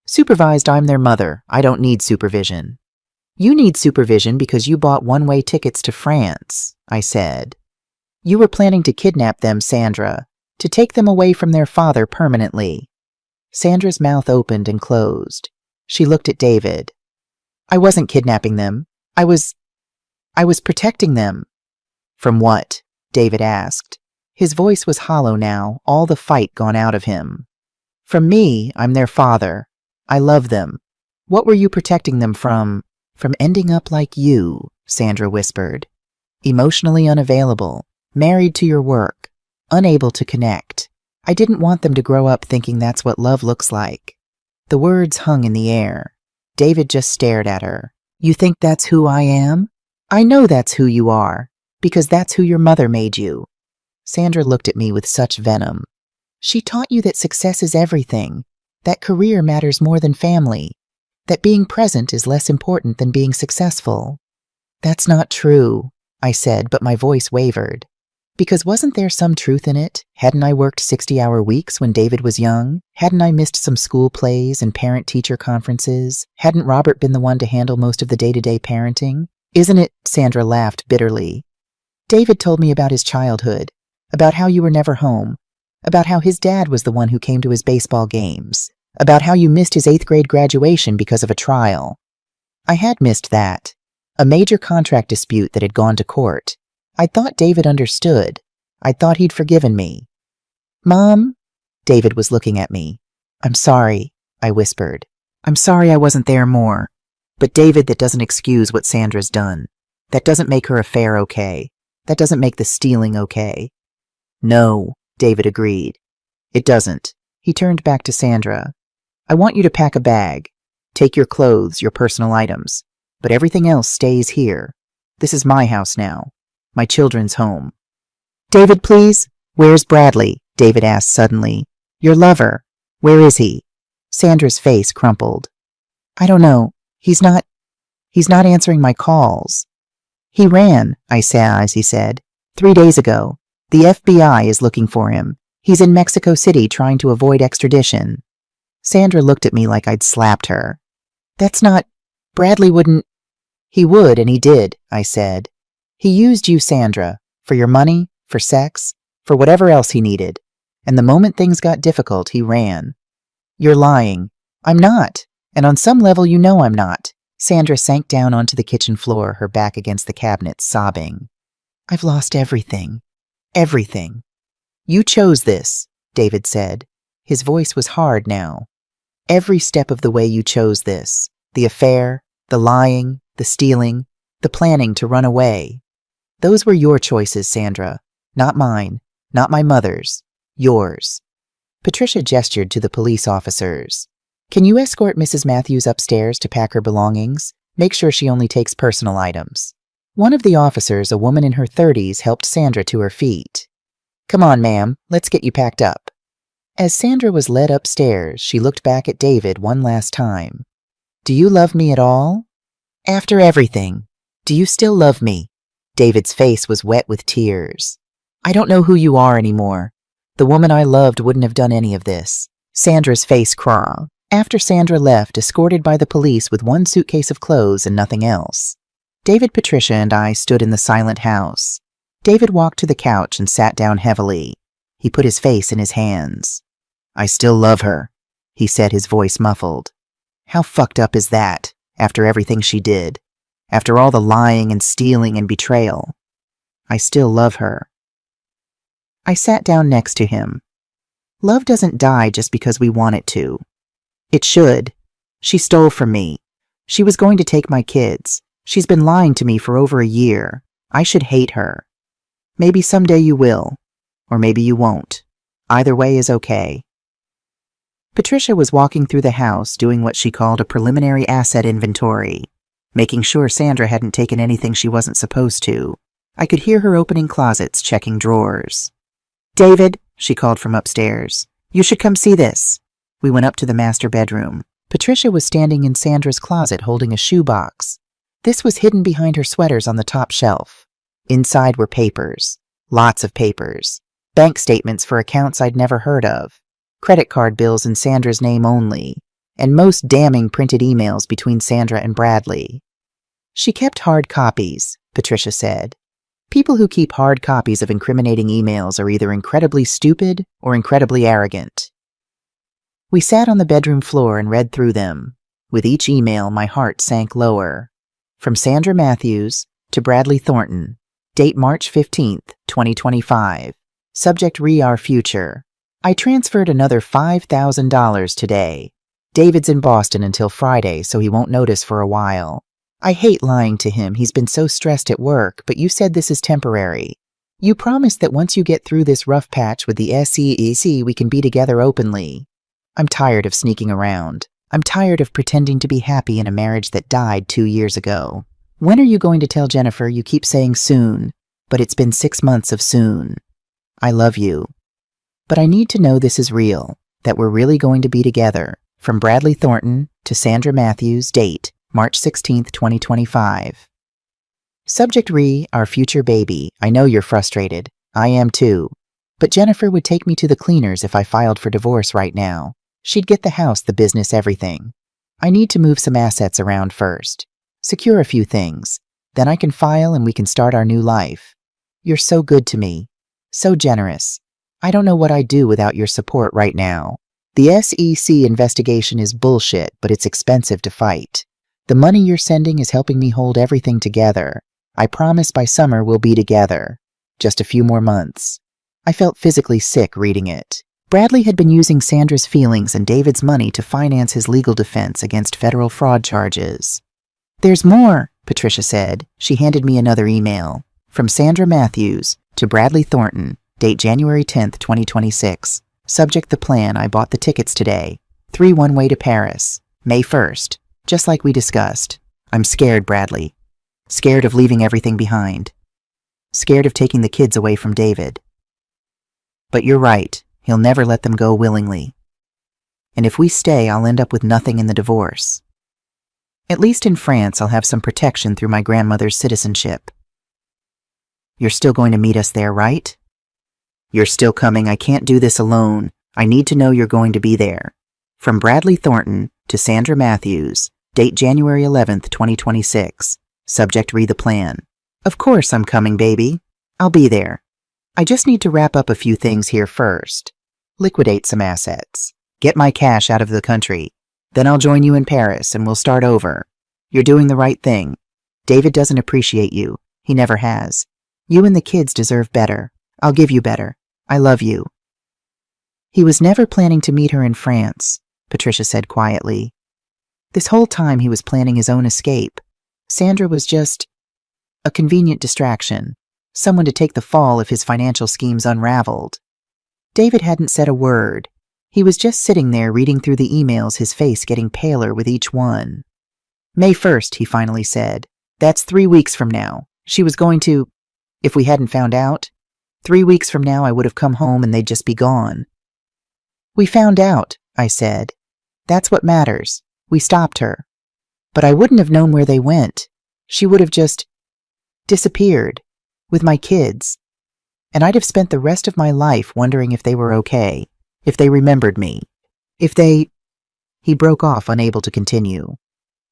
Supervised, I'm their mother. I don't need supervision. You need supervision because you bought one-way tickets to France, I said. You were planning to kidnap them, Sandra, to take them away from their father permanently. Sandra's mouth opened and closed. She looked at David. I wasn't kidnapping them. I was protecting them. From what? David asked. His voice was hollow now, all the fight gone out of him. From me, I'm their father. I love them. What were you protecting them from? From ending up like you, Sandra whispered. Emotionally unavailable, married to your work, unable to connect. I didn't want them to grow up thinking that's what love looks like. The words hung in the air. David just stared at her. You think that's who I am? I know that's who you are, because that's who your mother made you. Sandra looked at me with such venom. She taught you that success is everything, that career matters more than family, that being present is less important than being successful. That's not true, I said, but my voice wavered. Because wasn't there some truth in it? Hadn't I worked 60-hour weeks when David was young? Hadn't I missed some school plays and parent-teacher conferences? Hadn't Robert been the one to handle most of the day-to-day parenting? Isn't it? Sandra laughed bitterly. David told me about his childhood, about how you were never home, about how his dad was the one who came to his baseball games, about how you missed his 8th grade graduation because of a trial. I had missed that. A major contract dispute that had gone to court. I thought David understood. I thought he'd forgiven me. Mom? David was looking at me. I'm sorry, I whispered. I'm sorry I wasn't there more. But David, that doesn't excuse what Sandra's done. That doesn't make her affair okay. That doesn't make the stealing okay. No, David agreed. It doesn't. He turned back to Sandra. I want you to pack a bag. Take your clothes, your personal items. But everything else stays here. This is my house now. My children's home. David, please? Where's Bradley? David asked suddenly. Your lover. Where is he? Sandra's face crumpled. I don't know. He's not answering my calls. He ran, I said, 3 days ago. The FBI is looking for him. He's in Mexico City trying to avoid extradition. Sandra looked at me like I'd slapped her. That's not... Bradley wouldn't... He would, and he did, I said. He used you, Sandra, for your money, for sex, for whatever else he needed. And the moment things got difficult, he ran. You're lying. I'm not. And on some level, you know I'm not. Sandra sank down onto the kitchen floor, her back against the cabinet, sobbing. I've lost everything. Everything. You chose this, David said. His voice was hard now. Every step of the way you chose this. The affair, the lying, the stealing, the planning to run away. Those were your choices, Sandra. Not mine. Not my mother's. Yours. Patricia gestured to the police officers. Can you escort Mrs. Matthews upstairs to pack her belongings? Make sure she only takes personal items. One of the officers, a woman in her 30s, helped Sandra to her feet. Come on, ma'am. Let's get you packed up. As Sandra was led upstairs, she looked back at David one last time. Do you love me at all? After everything, do you still love me? David's face was wet with tears. I don't know who you are anymore. The woman I loved wouldn't have done any of this. Sandra's face crawled. After Sandra left, escorted by the police with one suitcase of clothes and nothing else. David, Patricia, and I stood in the silent house. David walked to the couch and sat down heavily. He put his face in his hands. I still love her, he said, his voice muffled. How fucked up is that, after everything she did? After all the lying and stealing and betrayal? I still love her. I sat down next to him. Love doesn't die just because we want it to. It should. She stole from me. She was going to take my kids. She's been lying to me for over a year. I should hate her. Maybe someday you will, or maybe you won't. Either way is okay. Patricia was walking through the house doing what she called a preliminary asset inventory, making sure Sandra hadn't taken anything she wasn't supposed to. I could hear her opening closets, checking drawers. "David," she called from upstairs, "you should come see this." We went up to the master bedroom. Patricia was standing in Sandra's closet holding a shoebox. This was hidden behind her sweaters on the top shelf. Inside were papers. Lots of papers. Bank statements for accounts I'd never heard of. Credit card bills in Sandra's name only. And most damning printed emails between Sandra and Bradley. She kept hard copies, Patricia said. People who keep hard copies of incriminating emails are either incredibly stupid or incredibly arrogant. We sat on the bedroom floor and read through them. With each email, my heart sank lower. From Sandra Matthews to Bradley Thornton. Date March 15th, 2025. Subject Re Our Future. I transferred another $5,000 today. David's in Boston until Friday, so he won't notice for a while. I hate lying to him. He's been so stressed at work, but you said this is temporary. You promised that once you get through this rough patch with the SEC, we can be together openly. I'm tired of sneaking around. I'm tired of pretending to be happy in a marriage that died 2 years ago. When are you going to tell Jennifer? You keep saying soon, but it's been 6 months of soon. I love you. But I need to know this is real, that we're really going to be together. From Bradley Thornton to Sandra Matthews, date March 16th, 2025. Subject Re Our Future Baby. I know you're frustrated. I am too. But Jennifer would take me to the cleaners if I filed for divorce right now. She'd get the house, the business, everything. I need to move some assets around first. Secure a few things. Then I can file and we can start our new life. You're so good to me. So generous. I don't know what I'd do without your support right now. The SEC investigation is bullshit, but it's expensive to fight. The money you're sending is helping me hold everything together. I promise by summer we'll be together. Just a few more months. I felt physically sick reading it. Bradley had been using Sandra's feelings and David's money to finance his legal defense against federal fraud charges. There's more, Patricia said. She handed me another email. From Sandra Matthews to Bradley Thornton, date January 10th, 2026. Subject The Plan. I bought the tickets today. 3 one-way to Paris, May 1st. Just like we discussed. I'm scared, Bradley. Scared of leaving everything behind. Scared of taking the kids away from David. But you're right. He'll never let them go willingly. And if we stay, I'll end up with nothing in the divorce. At least in France, I'll have some protection through my grandmother's citizenship. You're still going to meet us there, right? You're still coming. I can't do this alone. I need to know you're going to be there. From Bradley Thornton to Sandra Matthews, date January 11th, 2026. Subject Read the Plan. Of course I'm coming, baby. I'll be there. I just need to wrap up a few things here first. Liquidate some assets. Get my cash out of the country. Then I'll join you in Paris and we'll start over. You're doing the right thing. David doesn't appreciate you. He never has. You and the kids deserve better. I'll give you better. I love you. He was never planning to meet her in France, Patricia said quietly. This whole time he was planning his own escape. Sandra was just a convenient distraction, someone to take the fall if his financial schemes unraveled. David hadn't said a word. He was just sitting there reading through the emails, his face getting paler with each one. May 1st, he finally said. That's 3 weeks from now. She was going to, if we hadn't found out, 3 weeks from now I would have come home and they'd just be gone. We found out, I said. That's what matters. We stopped her. But I wouldn't have known where they went. She would have just disappeared with my kids. And I'd have spent the rest of my life wondering if they were okay, if they remembered me, if they... He broke off, unable to continue.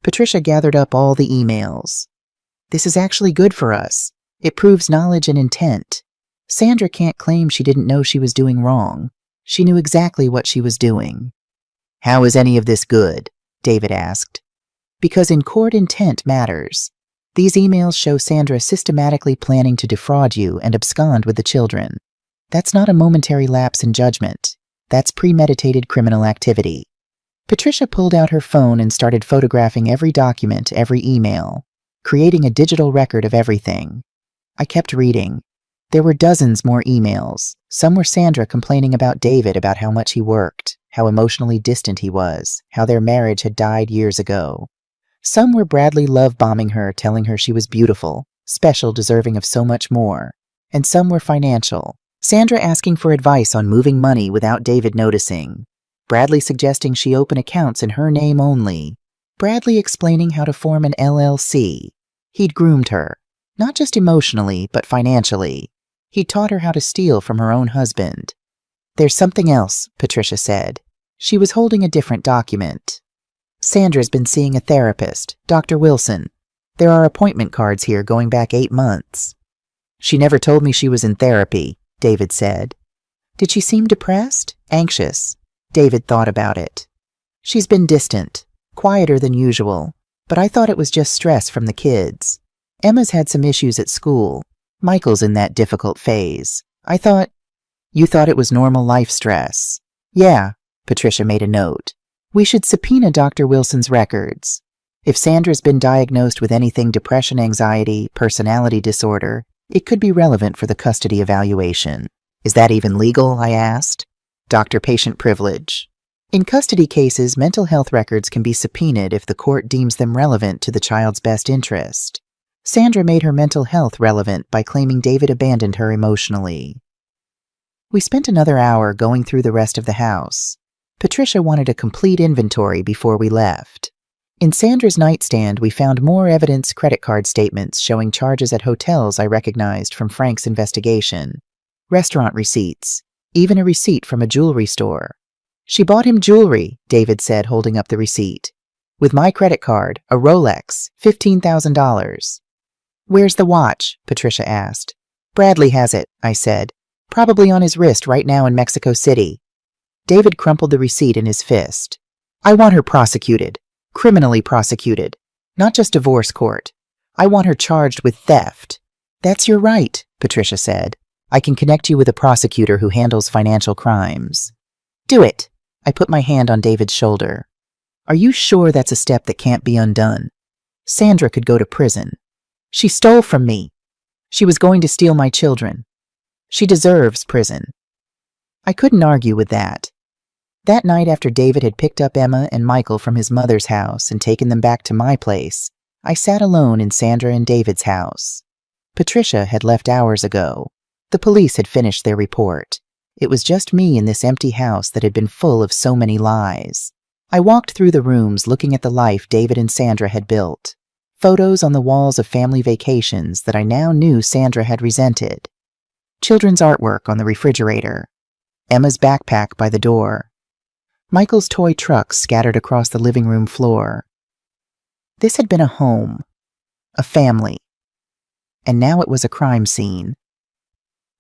Patricia gathered up all the emails. This is actually good for us. It proves knowledge and intent. Sandra can't claim she didn't know she was doing wrong. She knew exactly what she was doing. How is any of this good? David asked. Because in court intent matters. These emails show Sandra systematically planning to defraud you and abscond with the children. That's not a momentary lapse in judgment. That's premeditated criminal activity. Patricia pulled out her phone and started photographing every document, every email, creating a digital record of everything. I kept reading. There were dozens more emails. Some were Sandra complaining about David, about how much he worked, how emotionally distant he was, how their marriage had died years ago. Some were Bradley love-bombing her, telling her she was beautiful, special, deserving of so much more. And some were financial. Sandra asking for advice on moving money without David noticing. Bradley suggesting she open accounts in her name only. Bradley explaining how to form an LLC. He'd groomed her, not just emotionally, but financially. He'd taught her how to steal from her own husband. There's something else, Patricia said. She was holding a different document. Sandra's been seeing a therapist, Dr. Wilson. There are appointment cards here going back 8 months. She never told me she was in therapy, David said. Did she seem depressed? Anxious? David thought about it. She's been distant, quieter than usual, but I thought it was just stress from the kids. Emma's had some issues at school. Michael's in that difficult phase. You thought it was normal life stress. Yeah, Patricia made a note. We should subpoena Dr. Wilson's records. If Sandra's been diagnosed with anything, depression, anxiety, personality disorder, it could be relevant for the custody evaluation. Is that even legal? I asked. Doctor-patient privilege. In custody cases, mental health records can be subpoenaed if the court deems them relevant to the child's best interest. Sandra made her mental health relevant by claiming David abandoned her emotionally. We spent another hour going through the rest of the house. Patricia wanted a complete inventory before we left. In Sandra's nightstand, we found more evidence, credit card statements showing charges at hotels I recognized from Frank's investigation, restaurant receipts, even a receipt from a jewelry store. She bought him jewelry, David said, holding up the receipt. With my credit card, a Rolex, $15,000. Where's the watch? Patricia asked. Bradley has it, I said. Probably on his wrist right now in Mexico City. David crumpled the receipt in his fist. I want her prosecuted. Criminally prosecuted. Not just divorce court. I want her charged with theft. That's your right, Patricia said. I can connect you with a prosecutor who handles financial crimes. Do it. I put my hand on David's shoulder. Are you sure that's a step that can't be undone? Sandra could go to prison. She stole from me. She was going to steal my children. She deserves prison. I couldn't argue with that. That night, after David had picked up Emma and Michael from his mother's house and taken them back to my place, I sat alone in Sandra and David's house. Patricia had left hours ago. The police had finished their report. It was just me in this empty house that had been full of so many lies. I walked through the rooms looking at the life David and Sandra had built. Photos on the walls of family vacations that I now knew Sandra had resented. Children's artwork on the refrigerator. Emma's backpack by the door. Michael's toy trucks scattered across the living room floor. This had been a home, a family, and now it was a crime scene.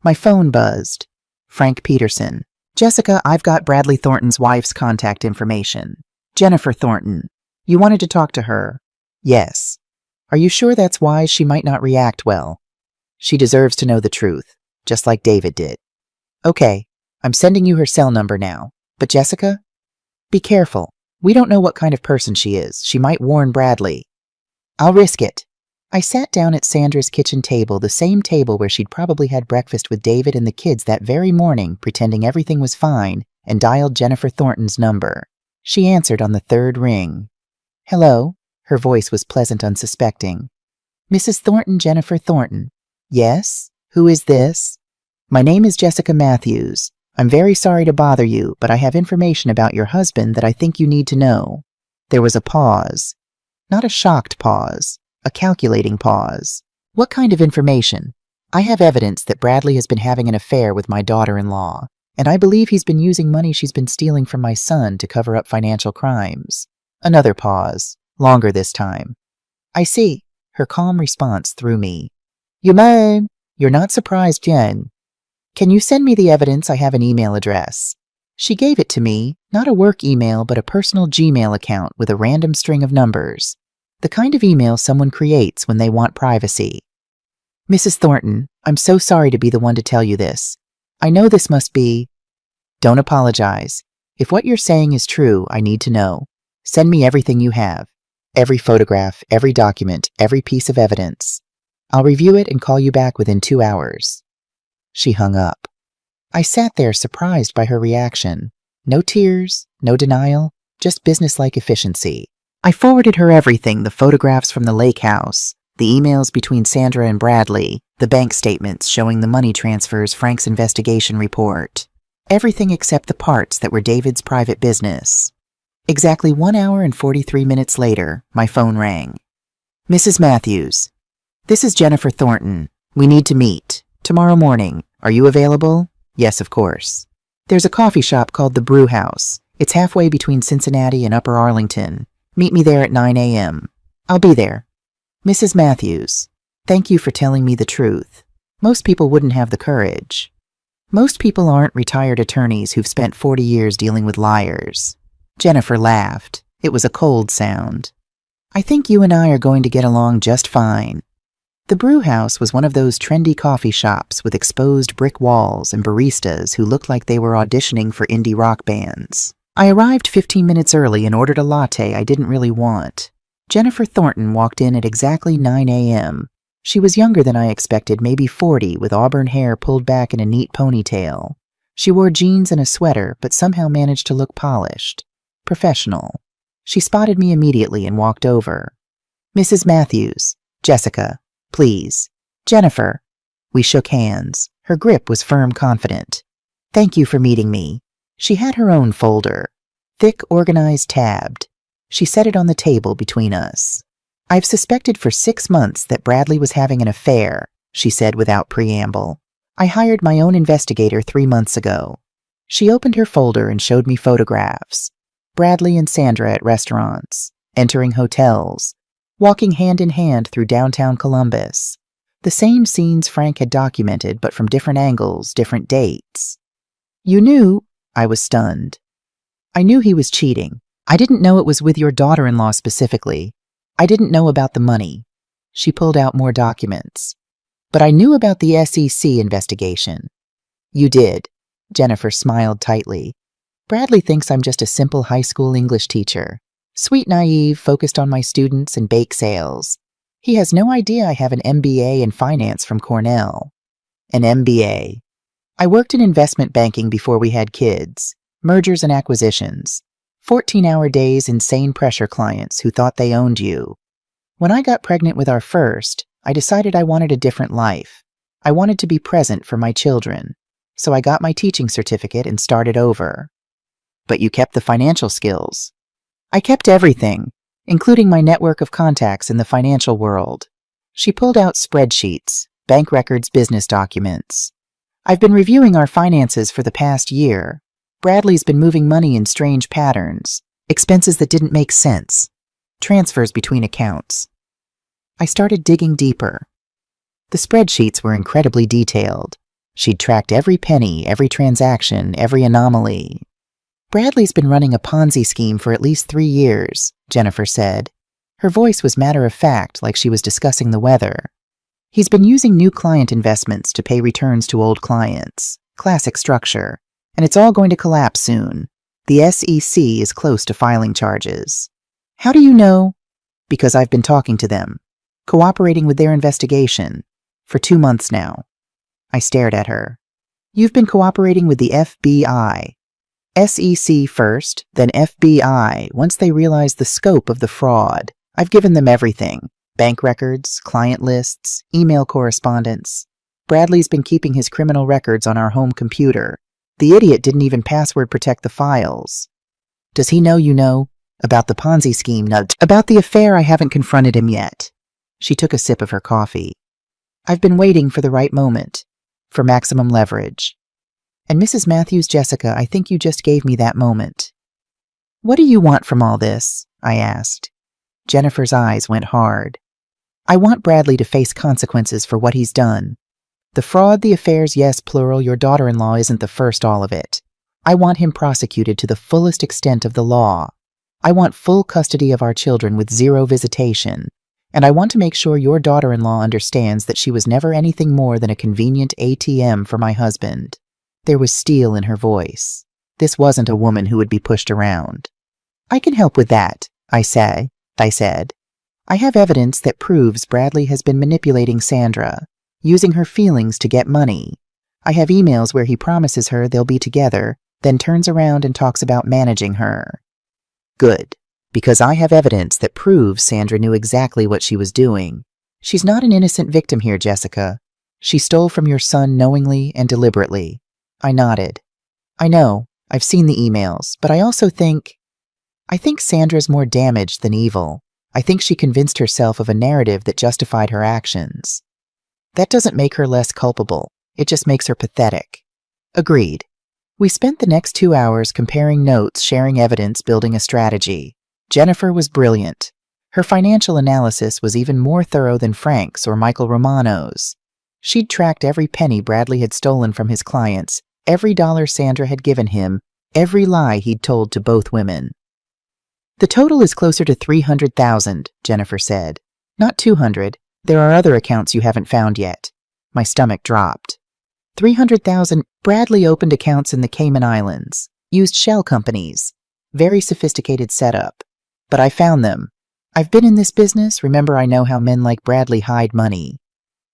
My phone buzzed. Frank Peterson. Jessica, I've got Bradley Thornton's wife's contact information. Jennifer Thornton. You wanted to talk to her? Yes. Are you sure that's wise? She might not react well. She deserves to know the truth, just like David did. Okay, I'm sending you her cell number now. But Jessica? Be careful. We don't know what kind of person she is. She might warn Bradley. I'll risk it. I sat down at Sandra's kitchen table, the same table where she'd probably had breakfast with David and the kids that very morning, pretending everything was fine, and dialed Jennifer Thornton's number. She answered on the third ring. Hello? Her voice was pleasant, unsuspecting. Mrs. Thornton, Jennifer Thornton. Yes? Who is this? My name is Jessica Matthews. I'm very sorry to bother you, but I have information about your husband that I think you need to know. There was a pause. Not a shocked pause. A calculating pause. What kind of information? I have evidence that Bradley has been having an affair with my daughter-in-law, and I believe he's been using money she's been stealing from my son to cover up financial crimes. Another pause. Longer this time. I see. Her calm response threw me. You may. You're not surprised, Jen. Can you send me the evidence? I have an email address. She gave it to me, not a work email but a personal Gmail account with a random string of numbers. The kind of email someone creates when they want privacy. Mrs. Thornton, I'm so sorry to be the one to tell you this. I know this must be... Don't apologize. If what you're saying is true, I need to know. Send me everything you have. Every photograph, every document, every piece of evidence. I'll review it and call you back within 2 hours. She hung up. I sat there surprised by her reaction. No tears, no denial, just businesslike efficiency. I forwarded her everything, the photographs from the lake house, the emails between Sandra and Bradley, the bank statements showing the money transfers, Frank's investigation report. Everything except the parts that were David's private business. Exactly 1 hour and 43 minutes later, my phone rang. Mrs. Matthews. This is Jennifer Thornton. We need to meet. Tomorrow morning. Are you available? Yes, of course. There's a coffee shop called the Brew House. It's halfway between Cincinnati and Upper Arlington. Meet me there at 9 a.m. I'll be there. Mrs. Matthews. Thank you for telling me the truth. Most people wouldn't have the courage. Most people aren't retired attorneys who've spent 40 years dealing with liars. Jennifer laughed. It was a cold sound. I think you and I are going to get along just fine. The Brew House was one of those trendy coffee shops with exposed brick walls and baristas who looked like they were auditioning for indie rock bands. I arrived 15 minutes early and ordered a latte I didn't really want. Jennifer Thornton walked in at exactly 9 a.m. She was younger than I expected, maybe 40, with auburn hair pulled back in a neat ponytail. She wore jeans and a sweater, but somehow managed to look polished. Professional. She spotted me immediately and walked over. Mrs. Matthews. Jessica. Please. Jennifer. We shook hands. Her grip was firm, confident. Thank you for meeting me. She had her own folder. Thick, organized, tabbed. She set it on the table between us. I've suspected for 6 months that Bradley was having an affair, she said without preamble. I hired my own investigator 3 months ago. She opened her folder and showed me photographs. Bradley and Sandra at restaurants, entering hotels, walking hand in hand through downtown Columbus. The same scenes Frank had documented, but from different angles, different dates. You knew? I was stunned. I knew he was cheating. I didn't know it was with your daughter-in-law specifically. I didn't know about the money. She pulled out more documents. But I knew about the SEC investigation. You did. Jennifer smiled tightly. Bradley thinks I'm just a simple high school English teacher. Sweet, naive, focused on my students and bake sales. He has no idea I have an MBA in finance from Cornell. An MBA. I worked in investment banking before we had kids. Mergers and acquisitions. 14-hour days, insane pressure clients who thought they owned you. When I got pregnant with our first, I decided I wanted a different life. I wanted to be present for my children. So I got my teaching certificate and started over. But you kept the financial skills. I kept everything, including my network of contacts in the financial world. She pulled out spreadsheets, bank records, business documents. I've been reviewing our finances for the past year. Bradley's been moving money in strange patterns, expenses that didn't make sense, transfers between accounts. I started digging deeper. The spreadsheets were incredibly detailed. She'd tracked every penny, every transaction, every anomaly. Bradley's been running a Ponzi scheme for at least 3 years, Jennifer said. Her voice was matter-of-fact, like she was discussing the weather. He's been using new client investments to pay returns to old clients. Classic structure. And it's all going to collapse soon. The SEC is close to filing charges. How do you know? Because I've been talking to them, cooperating with their investigation, for 2 months now. I stared at her. You've been cooperating with the FBI. SEC first, then FBI, once they realized the scope of the fraud. I've given them everything. Bank records, client lists, email correspondence. Bradley's been keeping his criminal records on our home computer. The idiot didn't even password protect the files. Does he know you know? About the Ponzi scheme? No. About the affair, I haven't confronted him yet. She took a sip of her coffee. I've been waiting for the right moment. For maximum leverage. And Mrs. Matthews, Jessica, I think you just gave me that moment. What do you want from all this? I asked. Jennifer's eyes went hard. I want Bradley to face consequences for what he's done. The fraud, the affairs, yes, plural, your daughter-in-law isn't the first all of it. I want him prosecuted to the fullest extent of the law. I want full custody of our children with zero visitation. And I want to make sure your daughter-in-law understands that she was never anything more than a convenient ATM for my husband." There was steel in her voice. This wasn't a woman who would be pushed around. "I can help with that," I said. "I have evidence that proves Bradley has been manipulating Sandra, using her feelings to get money. I have emails where he promises her they'll be together, then turns around and talks about managing her." "Good. Because I have evidence that proves Sandra knew exactly what she was doing. She's not an innocent victim here, Jessica. She stole from your son knowingly and deliberately." I nodded. "I know. I've seen the emails, but I also think Sandra's more damaged than evil. I think she convinced herself of a narrative that justified her actions. That doesn't make her less culpable. It just makes her pathetic." Agreed. We spent the next 2 hours comparing notes, sharing evidence, building a strategy. Jennifer was brilliant. Her financial analysis was even more thorough than Frank's or Michael Romano's. She'd tracked every penny Bradley had stolen from his clients, every dollar Sandra had given him, every lie he'd told to both women. "The total is closer to 300,000, Jennifer said. "Not 200. There are other accounts you haven't found yet." My stomach dropped. 300,000. Bradley opened accounts in the Cayman Islands, used shell companies. Very sophisticated setup. But I found them. I've been in this business, remember I know how men like Bradley hide money.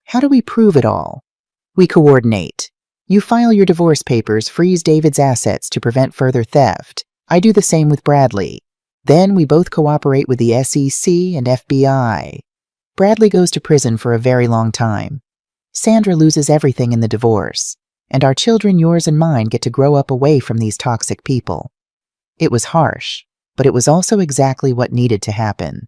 How do we prove it all? We coordinate. You file your divorce papers, freeze David's assets to prevent further theft. I do the same with Bradley. Then we both cooperate with the SEC and FBI. Bradley goes to prison for a very long time. Sandra loses everything in the divorce, and our children, yours and mine, get to grow up away from these toxic people. It was harsh, but it was also exactly what needed to happen.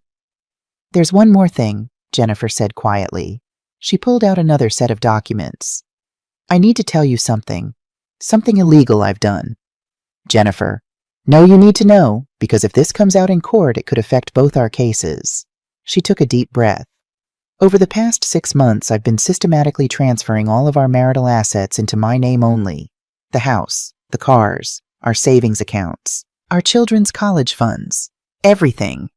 "There's one more thing," Jennifer said quietly. She pulled out another set of documents. "I need to tell you something. Something illegal I've done." Jennifer: "No, you need to know, because if this comes out in court, it could affect both our cases." She took a deep breath. "Over the past 6 months, I've been systematically transferring all of our marital assets into my name only. The house, the cars, our savings accounts, our children's college funds, everything.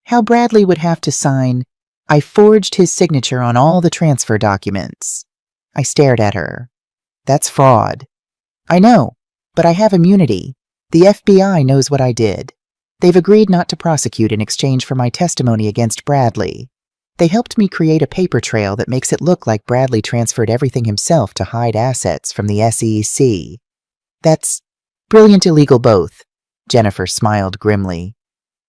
How Bradley would have to sign, I forged his signature on all the transfer documents." I stared at her. "That's fraud." "I know, but I have immunity. The FBI knows what I did. They've agreed not to prosecute in exchange for my testimony against Bradley. They helped me create a paper trail that makes it look like Bradley transferred everything himself to hide assets from the SEC. That's brilliant illegal both." Jennifer smiled grimly.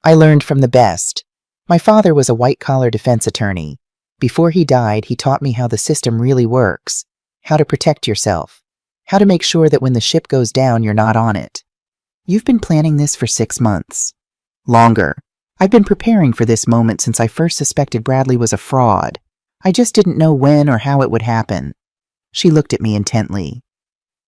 "I learned from the best. My father was a white-collar defense attorney. Before he died, he taught me how the system really works, how to protect yourself, how to make sure that when the ship goes down, you're not on it. You've been planning this for 6 months. Longer. I've been preparing for this moment since I first suspected Bradley was a fraud. I just didn't know when or how it would happen." She looked at me intently.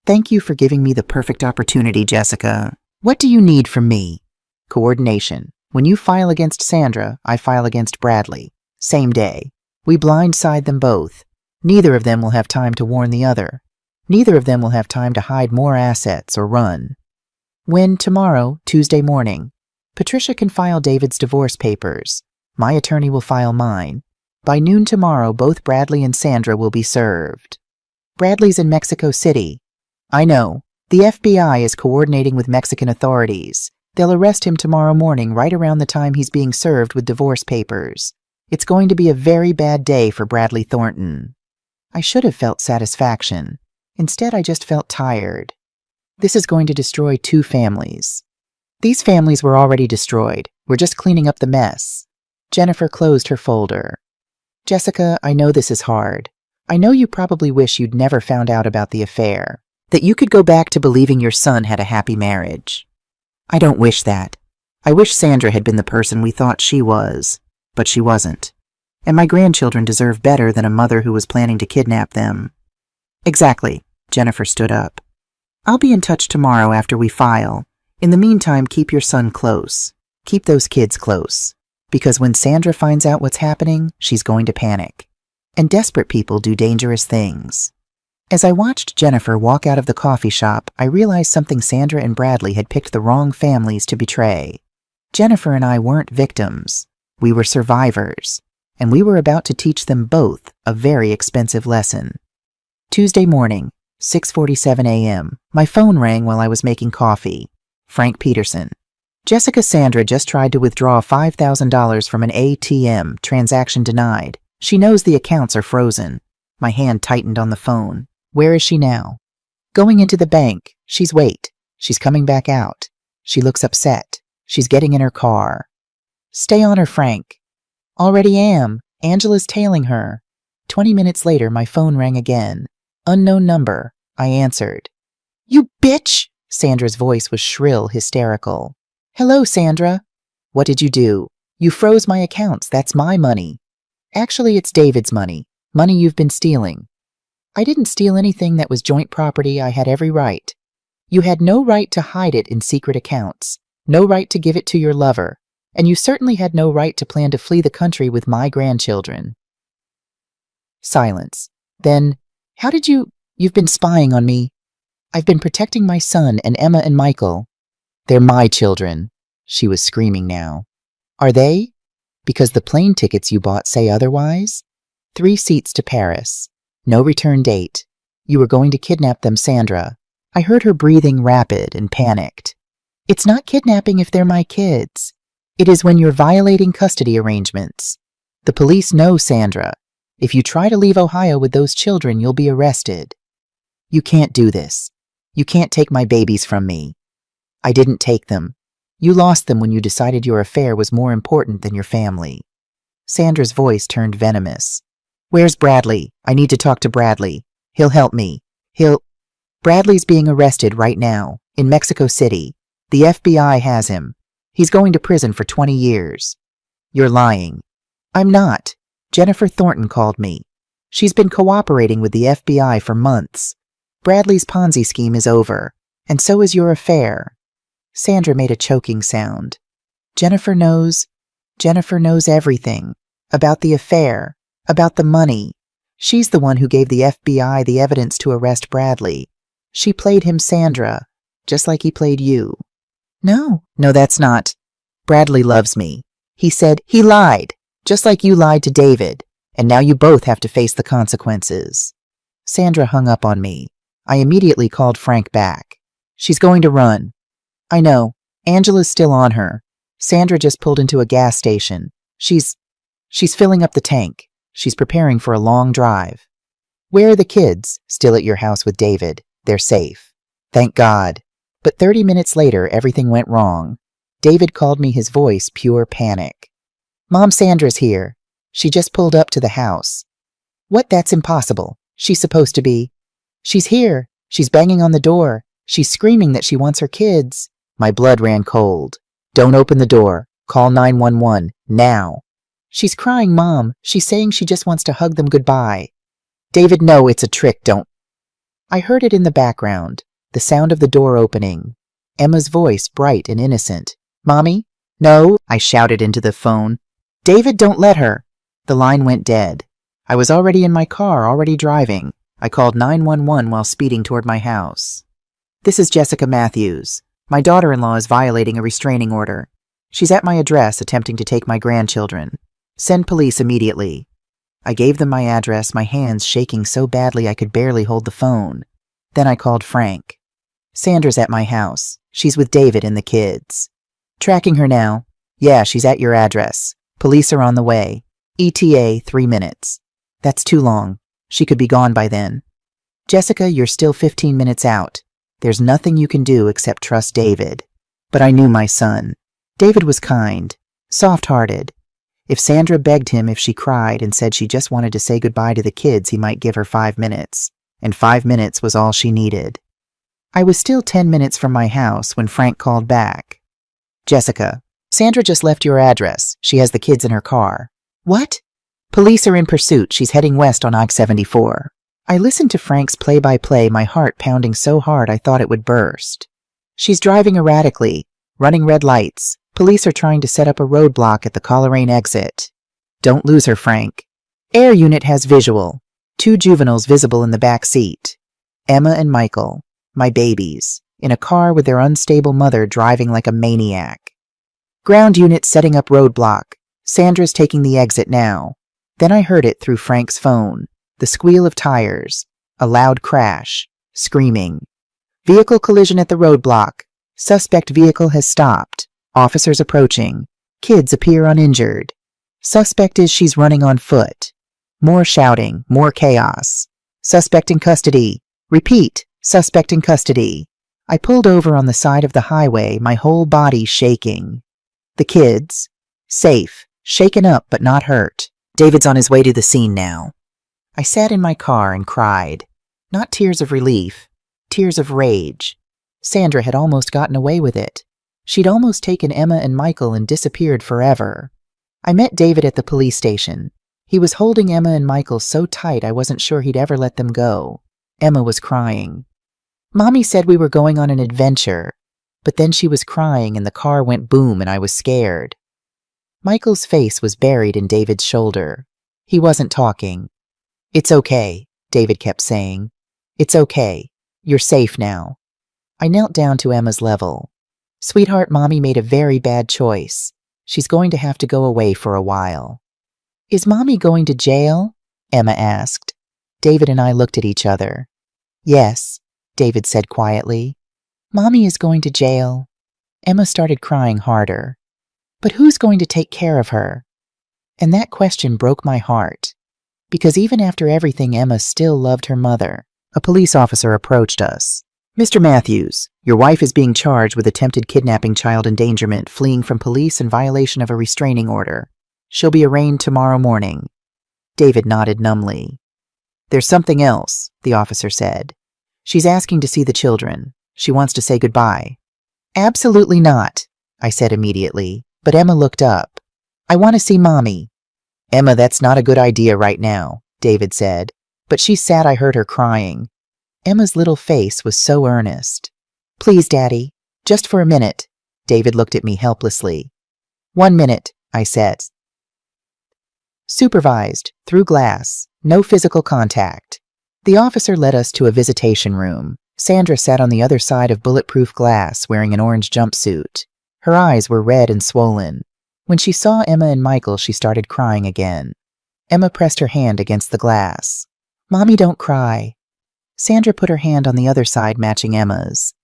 "Thank you for giving me the perfect opportunity, Jessica. What do you need from me?" "Coordination. When you file against Sandra, I file against Bradley. Same day. We blindside them both. Neither of them will have time to warn the other. Neither of them will have time to hide more assets or run. When tomorrow, Tuesday morning, Patricia can file David's divorce papers. My attorney will file mine. By noon tomorrow, both Bradley and Sandra will be served. Bradley's in Mexico City. I know. The FBI is coordinating with Mexican authorities. They'll arrest him tomorrow morning right around the time he's being served with divorce papers. It's going to be a very bad day for Bradley Thornton." I should have felt satisfaction. Instead, I just felt tired. This is going to destroy 2 families. These families were already destroyed. We're just cleaning up the mess. Jennifer closed her folder. "Jessica, I know this is hard. I know you probably wish you'd never found out about the affair, that you could go back to believing your son had a happy marriage. I don't wish that. I wish Sandra had been the person we thought she was, but she wasn't. And my grandchildren deserve better than a mother who was planning to kidnap them." "Exactly." Jennifer stood up. "I'll be in touch tomorrow after we file. In the meantime, keep your son close. Keep those kids close. Because when Sandra finds out what's happening, she's going to panic. And desperate people do dangerous things." As I watched Jennifer walk out of the coffee shop, I realized something. Sandra and Bradley had picked the wrong families to betray. Jennifer and I weren't victims. We were survivors, and we were about to teach them both a very expensive lesson. Tuesday morning, 6:47 a.m. My phone rang while I was making coffee. Frank Peterson. Jessica, Sandra just tried to withdraw $5,000 from an ATM. Transaction denied. She knows the accounts are frozen. My hand tightened on the phone. Where is she now? Going into the bank. Wait. She's coming back out. She looks upset. She's getting in her car. Stay on her, Frank. Already am. Angela's tailing her. 20 minutes later, my phone rang again. Unknown number. I answered. You bitch! Sandra's voice was shrill, hysterical. Hello, Sandra. What did you do? You froze my accounts. That's my money. Actually, it's David's money. Money you've been stealing. I didn't steal anything that was joint property. I had every right. You had no right to hide it in secret accounts. No right to give it to your lover. And you certainly had no right to plan to flee the country with my grandchildren. Silence. Then, how did you... You've been spying on me. I've been protecting my son and Emma and Michael. They're my children. She was screaming now. Are they? Because the plane tickets you bought say otherwise? 3 seats to Paris. No return date. You were going to kidnap them, Sandra. I heard her breathing rapid and panicked. It's not kidnapping if they're my kids. It is when you're violating custody arrangements. The police know, Sandra. If you try to leave Ohio with those children, you'll be arrested. You can't do this. You can't take my babies from me. I didn't take them. You lost them when you decided your affair was more important than your family. Sandra's voice turned venomous. Where's Bradley? I need to talk to Bradley. He'll help me. Bradley's being arrested right now, in Mexico City. The FBI has him. He's going to prison for 20 years. You're lying. I'm not. Jennifer Thornton called me. She's been cooperating with the FBI for months. Bradley's Ponzi scheme is over, and so is your affair. Sandra made a choking sound. Jennifer knows everything. About the affair. About the money. She's the one who gave the FBI the evidence to arrest Bradley. She played him, Sandra, just like he played you. No, that's not. Bradley loves me. He said he lied, just like you lied to David, and now you both have to face the consequences. Sandra hung up on me. I immediately called Frank back. She's going to run. I know. Angela's still on her. Sandra just pulled into a gas station. She's filling up the tank. She's preparing for a long drive. Where are the kids? Still at your house with David. They're safe. Thank God. But 30 minutes later, everything went wrong. David called me, his voice pure panic. Mom, Sandra's here. She just pulled up to the house. What? That's impossible. She's supposed to be. She's here. She's banging on the door. She's screaming that she wants her kids. My blood ran cold. Don't open the door. Call 911. Now. She's crying, Mom. She's saying she just wants to hug them goodbye. David, no, it's a trick. Don't. I heard it in the background. The sound of the door opening. Emma's voice, bright and innocent. Mommy? No, I shouted into the phone. David, don't let her. The line went dead. I was already in my car, already driving. I called 911 while speeding toward my house. This is Jessica Matthews. My daughter-in-law is violating a restraining order. She's at my address attempting to take my grandchildren. Send police immediately. I gave them my address, my hands shaking so badly I could barely hold the phone. Then I called Frank. Sandra's at my house. She's with David and the kids. Tracking her now. Yeah, she's at your address. Police are on the way. ETA 3 minutes. That's too long. She could be gone by then. Jessica, you're still 15 minutes out. There's nothing you can do except trust David. But I knew my son. David was kind, soft-hearted. If Sandra begged him, if she cried and said she just wanted to say goodbye to the kids, he might give her 5 minutes. And 5 minutes was all she needed. I was still 10 minutes from my house when Frank called back. Jessica, Sandra just left your address. She has the kids in her car. What? Police are in pursuit. She's heading west on I-74. I listened to Frank's play-by-play, my heart pounding so hard I thought it would burst. She's driving erratically, running red lights. Police are trying to set up a roadblock at the Coleraine exit. Don't lose her, Frank. Air unit has visual. 2 juveniles visible in the back seat. Emma and Michael, my babies, in a car with their unstable mother driving like a maniac. Ground unit setting up roadblock. Sandra's taking the exit now. Then I heard it through Frank's phone. The squeal of tires. A loud crash. Screaming. Vehicle collision at the roadblock. Suspect vehicle has stopped. Officers approaching. Kids appear uninjured. Suspect is she's running on foot. More shouting. More chaos. Suspect in custody. Repeat. Suspect in custody. I pulled over on the side of the highway, my whole body shaking. The kids. Safe. Shaken up but not hurt. David's on his way to the scene now. I sat in my car and cried. Not tears of relief. Tears of rage. Sandra had almost gotten away with it. She'd almost taken Emma and Michael and disappeared forever. I met David at the police station. He was holding Emma and Michael so tight I wasn't sure he'd ever let them go. Emma was crying. Mommy said we were going on an adventure, but then she was crying and the car went boom and I was scared. Michael's face was buried in David's shoulder. He wasn't talking. It's okay, David kept saying. It's okay. You're safe now. I knelt down to Emma's level. Sweetheart, Mommy made a very bad choice. She's going to have to go away for a while. Is Mommy going to jail? Emma asked. David and I looked at each other. Yes, David said quietly. Mommy is going to jail. Emma started crying harder. But who's going to take care of her? And that question broke my heart. Because even after everything, Emma still loved her mother. A police officer approached us. Mr. Matthews, your wife is being charged with attempted kidnapping, child endangerment, fleeing from police, and violation of a restraining order. She'll be arraigned tomorrow morning. David nodded numbly. There's something else, the officer said. She's asking to see the children. She wants to say goodbye. Absolutely not, I said immediately, but Emma looked up. I want to see Mommy. Emma, that's not a good idea right now, David said, but she's sad. I heard her crying. Emma's little face was so earnest. Please, Daddy, just for a minute. David looked at me helplessly. 1 minute, I said. Supervised, through glass, no physical contact. The officer led us to a visitation room. Sandra sat on the other side of bulletproof glass wearing an orange jumpsuit. Her eyes were red and swollen. When she saw Emma and Michael, she started crying again. Emma pressed her hand against the glass. Mommy, don't cry. Sandra put her hand on the other side, matching Emma's.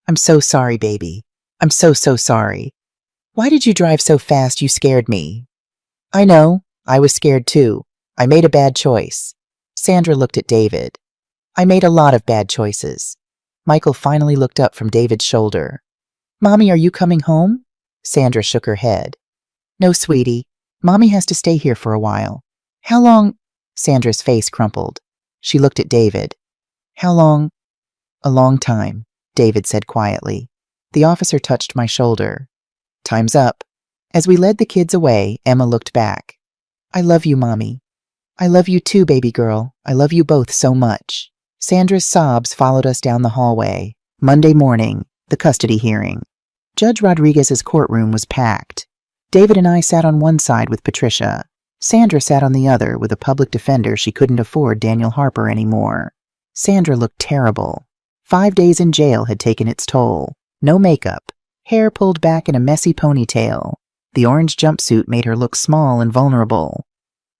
I'm so sorry, baby. I'm so sorry. Why did you drive so fast? You scared me. I know. I was scared too. I made a bad choice. Sandra looked at David. I made a lot of bad choices. Michael finally looked up from David's shoulder. Mommy, are you coming home? Sandra shook her head. No, sweetie. Mommy has to stay here for a while. How long? Sandra's face crumpled. She looked at David. How long? A long time, David said quietly. The officer touched my shoulder. Time's up. As we led the kids away, Emma looked back. I love you, Mommy. I love you too, baby girl. I love you both so much. Sandra's sobs followed us down the hallway. Monday morning, the custody hearing. Judge Rodriguez's courtroom was packed. David and I sat on one side with Patricia. Sandra sat on the other with a public defender. She couldn't afford Daniel Harper anymore. Sandra looked terrible. 5 days in jail had taken its toll. No makeup. Hair pulled back in a messy ponytail. The orange jumpsuit made her look small and vulnerable.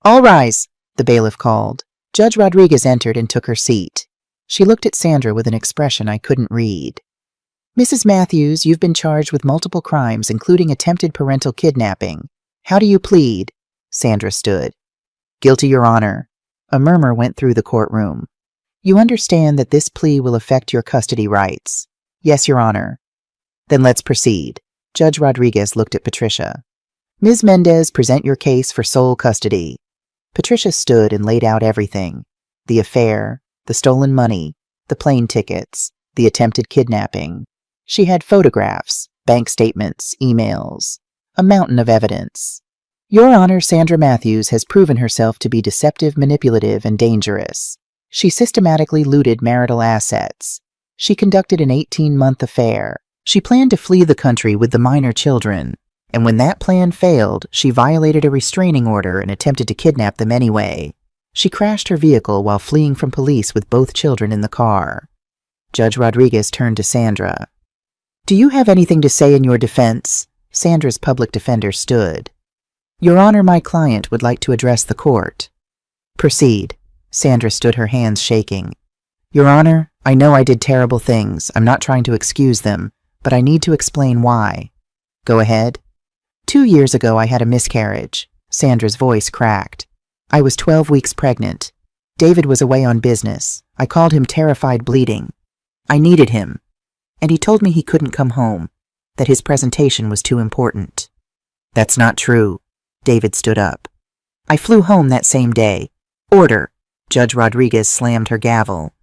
All rise, the bailiff called. Judge Rodriguez entered and took her seat. She looked at Sandra with an expression I couldn't read. Mrs. Matthews, you've been charged with multiple crimes, including attempted parental kidnapping. How do you plead? Sandra stood. Guilty, Your Honor. A murmur went through the courtroom. You understand that this plea will affect your custody rights? Yes, Your Honor. Then let's proceed. Judge Rodriguez looked at Patricia. Ms. Mendez, present your case for sole custody. Patricia stood and laid out everything. The affair, the stolen money, the plane tickets, the attempted kidnapping. She had photographs, bank statements, emails, a mountain of evidence. Your Honor, Sandra Matthews has proven herself to be deceptive, manipulative, and dangerous. She systematically looted marital assets. She conducted an 18-month affair. She planned to flee the country with the minor children. And when that plan failed, she violated a restraining order and attempted to kidnap them anyway. She crashed her vehicle while fleeing from police with both children in the car. Judge Rodriguez turned to Sandra. Do you have anything to say in your defense? Sandra's public defender stood. Your Honor, my client would like to address the court. Proceed. Sandra stood, her hands shaking. Your Honor, I know I did terrible things. I'm not trying to excuse them, but I need to explain why. Go ahead. 2 years ago, I had a miscarriage. Sandra's voice cracked. I was 12 weeks pregnant. David was away on business. I called him terrified, bleeding. I needed him. And he told me he couldn't come home, that his presentation was too important. That's not true. David stood up. I flew home that same day. Order. Judge Rodriguez slammed her gavel.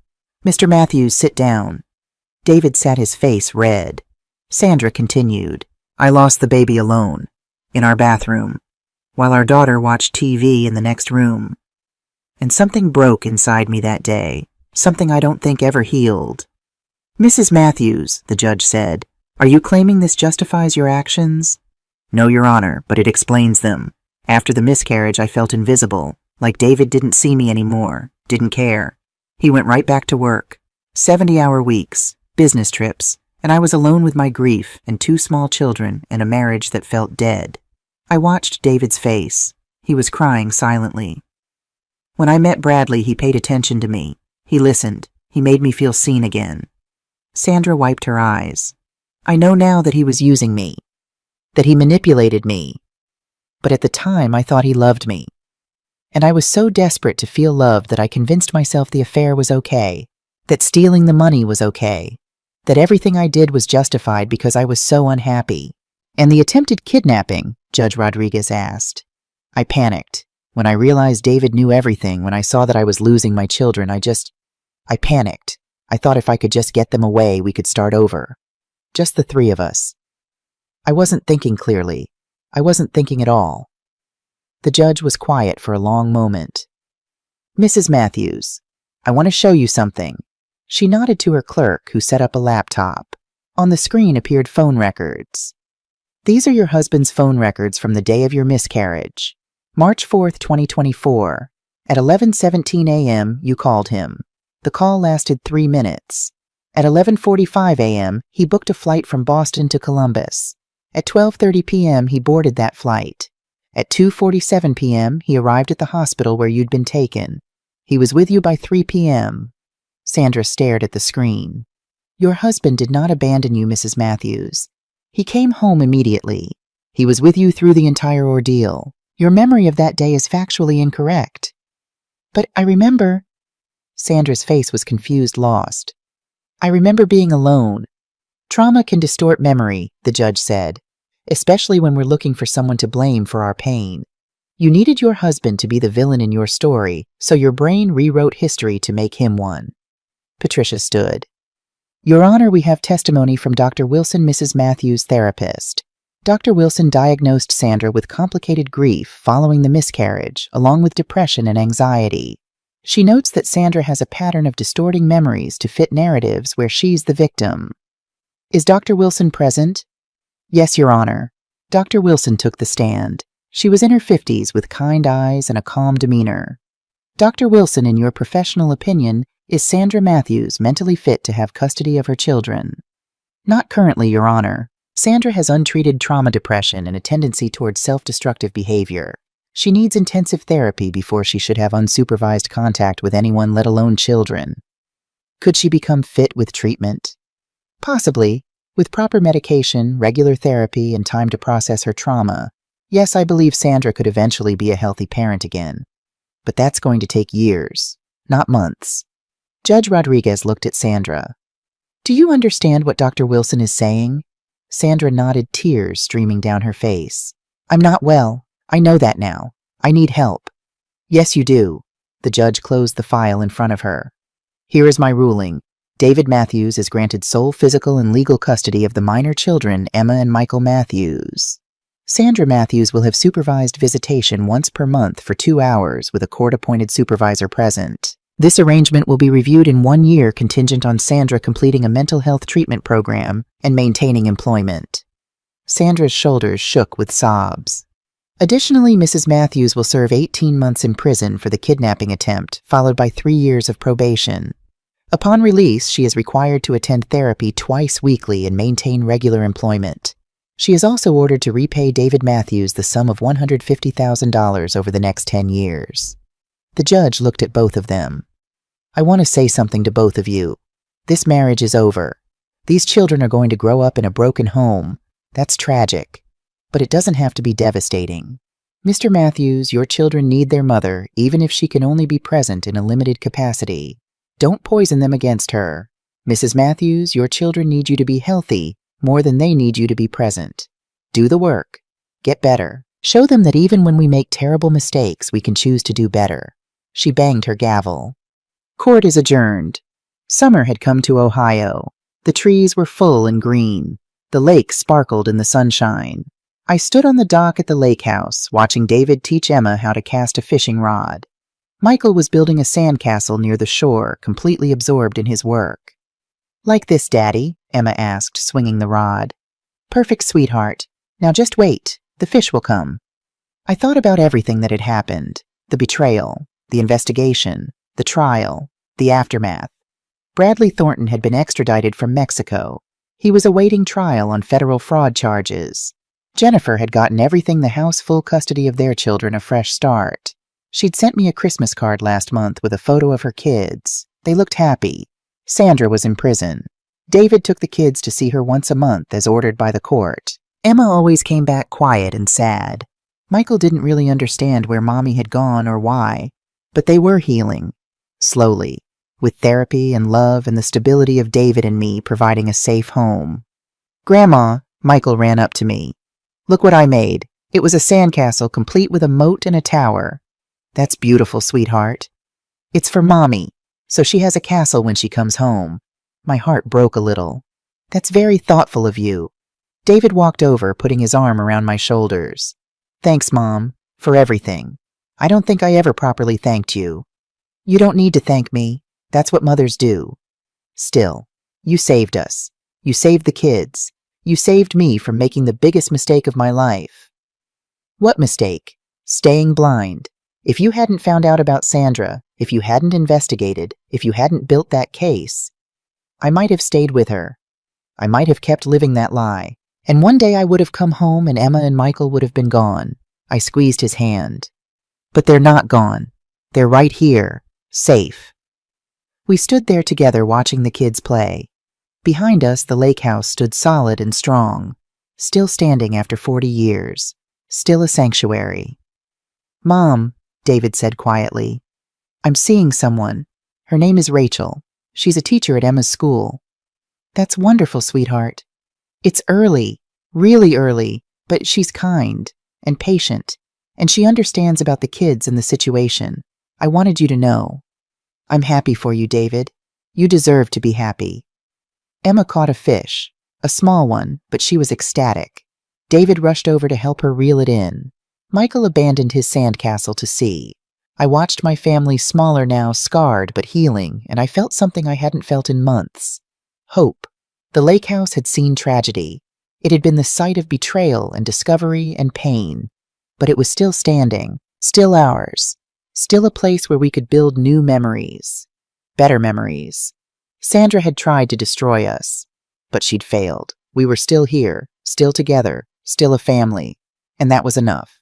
Mr. Matthews, sit down. David sat, his face red. Sandra continued. I lost the baby alone, in our bathroom, while our daughter watched TV in the next room. And something broke inside me that day, something I don't think ever healed. Mrs. Matthews, the judge said, are you claiming this justifies your actions? No, Your Honor, but it explains them. After the miscarriage, I felt invisible, like David didn't see me anymore, didn't care. He went right back to work. 70-hour weeks, business trips, and I was alone with my grief and 2 small children and a marriage that felt dead. I watched David's face. He was crying silently. When I met Bradley, he paid attention to me. He listened. He made me feel seen again. Sandra wiped her eyes. I know now that he was using me, that he manipulated me. But at the time, I thought he loved me. And I was so desperate to feel loved that I convinced myself the affair was okay, that stealing the money was okay, that everything I did was justified because I was so unhappy. And the attempted kidnapping, Judge Rodriguez asked. I panicked. When I realized David knew everything, when I saw that I was losing my children, I panicked. I thought if I could just get them away, we could start over. Just the 3 of us. I wasn't thinking clearly. I wasn't thinking at all. The judge was quiet for a long moment. Mrs. Matthews, I want to show you something. She nodded to her clerk, who set up a laptop. On the screen appeared phone records. These are your husband's phone records from the day of your miscarriage. March 4th, 2024. At 11:17 a.m., you called him. The call lasted 3 minutes. At 11:45 a.m., he booked a flight from Boston to Columbus. At 12:30 p.m., he boarded that flight. At 2:47 p.m., he arrived at the hospital where you'd been taken. He was with you by 3 p.m. Sandra stared at the screen. Your husband did not abandon you, Mrs. Matthews. He came home immediately. He was with you through the entire ordeal. Your memory of that day is factually incorrect. But I remember... Sandra's face was confused, lost. I remember being alone. Trauma can distort memory, the judge said, especially when we're looking for someone to blame for our pain. You needed your husband to be the villain in your story, so your brain rewrote history to make him one. Patricia stood. Your Honor, we have testimony from Dr. Wilson, Mrs. Matthews' therapist. Dr. Wilson diagnosed Sandra with complicated grief following the miscarriage, along with depression and anxiety. She notes that Sandra has a pattern of distorting memories to fit narratives where she's the victim. Is Dr. Wilson present? Yes, Your Honor. Dr. Wilson took the stand. She was in her 50s with kind eyes and a calm demeanor. Dr. Wilson, in your professional opinion, is Sandra Matthews mentally fit to have custody of her children? Not currently, Your Honor. Sandra has untreated trauma depression and a tendency towards self-destructive behavior. She needs intensive therapy before she should have unsupervised contact with anyone, let alone children. Could she become fit with treatment? Possibly. With proper medication, regular therapy, and time to process her trauma, yes, I believe Sandra could eventually be a healthy parent again. But that's going to take years, not months. Judge Rodriguez looked at Sandra. Do you understand what Dr. Wilson is saying? Sandra nodded, tears streaming down her face. I'm not well. I know that now. I need help. Yes, you do. The judge closed the file in front of her. Here is my ruling. David Matthews is granted sole physical and legal custody of the minor children, Emma and Michael Matthews. Sandra Matthews will have supervised visitation once per month for 2 hours with a court-appointed supervisor present. This arrangement will be reviewed in 1 year, contingent on Sandra completing a mental health treatment program and maintaining employment. Sandra's shoulders shook with sobs. Additionally, Mrs. Matthews will serve 18 months in prison for the kidnapping attempt, followed by 3 years of probation. Upon release, she is required to attend therapy twice weekly and maintain regular employment. She is also ordered to repay David Matthews the sum of $150,000 over the next 10 years. The judge looked at both of them. I want to say something to both of you. This marriage is over. These children are going to grow up in a broken home. That's tragic. But it doesn't have to be devastating. Mr. Matthews, your children need their mother, even if she can only be present in a limited capacity. Don't poison them against her. Mrs. Matthews, your children need you to be healthy more than they need you to be present. Do the work. Get better. Show them that even when we make terrible mistakes, we can choose to do better. She banged her gavel. Court is adjourned. Summer had come to Ohio. The trees were full and green. The lake sparkled in the sunshine. I stood on the dock at the lake house, watching David teach Emma how to cast a fishing rod. Michael was building a sandcastle near the shore, completely absorbed in his work. Like this, Daddy? Emma asked, swinging the rod. Perfect, sweetheart. Now just wait. The fish will come. I thought about everything that had happened. The betrayal, the investigation, the trial, the aftermath. Bradley Thornton had been extradited from Mexico. He was awaiting trial on federal fraud charges. Jennifer had gotten everything the house full custody of their children a fresh start. She'd sent me a Christmas card last month with a photo of her kids. They looked happy. Sandra was in prison. David took the kids to see her once a month as ordered by the court. Emma always came back quiet and sad. Michael didn't really understand where Mommy had gone or why, but they were healing. Slowly, with therapy and love and the stability of David and me providing a safe home. Grandma, Michael ran up to me. Look what I made. It was a sandcastle complete with a moat and a tower. That's beautiful, sweetheart. It's for Mommy, so she has a castle when she comes home. My heart broke a little. That's very thoughtful of you. David walked over, putting his arm around my shoulders. Thanks, Mom, for everything. I don't think I ever properly thanked you. You don't need to thank me. That's what mothers do. Still, you saved us. You saved the kids. You saved me from making the biggest mistake of my life. What mistake? Staying blind. If you hadn't found out about Sandra, if you hadn't investigated, if you hadn't built that case, I might have stayed with her. I might have kept living that lie. And one day I would have come home and Emma and Michael would have been gone. I squeezed his hand. But they're not gone. They're right here, safe. We stood there together watching the kids play. Behind us, the lake house stood solid and strong, still standing after 40 years, still a sanctuary. Mom, David said quietly, I'm seeing someone. Her name is Rachel. She's a teacher at Emma's school. That's wonderful, sweetheart. It's early, really early, but she's kind and patient, and she understands about the kids and the situation. I wanted you to know. I'm happy for you, David. You deserve to be happy. Emma caught a fish, a small one, but she was ecstatic. David rushed over to help her reel it in. Michael abandoned his sandcastle to sea. I watched my family, smaller now, scarred but healing, and I felt something I hadn't felt in months. Hope. The lake house had seen tragedy. It had been the site of betrayal and discovery and pain. But it was still standing, still ours, still a place where we could build new memories. Better memories. Sandra had tried to destroy us, but she'd failed. We were still here, still together, still a family, and that was enough.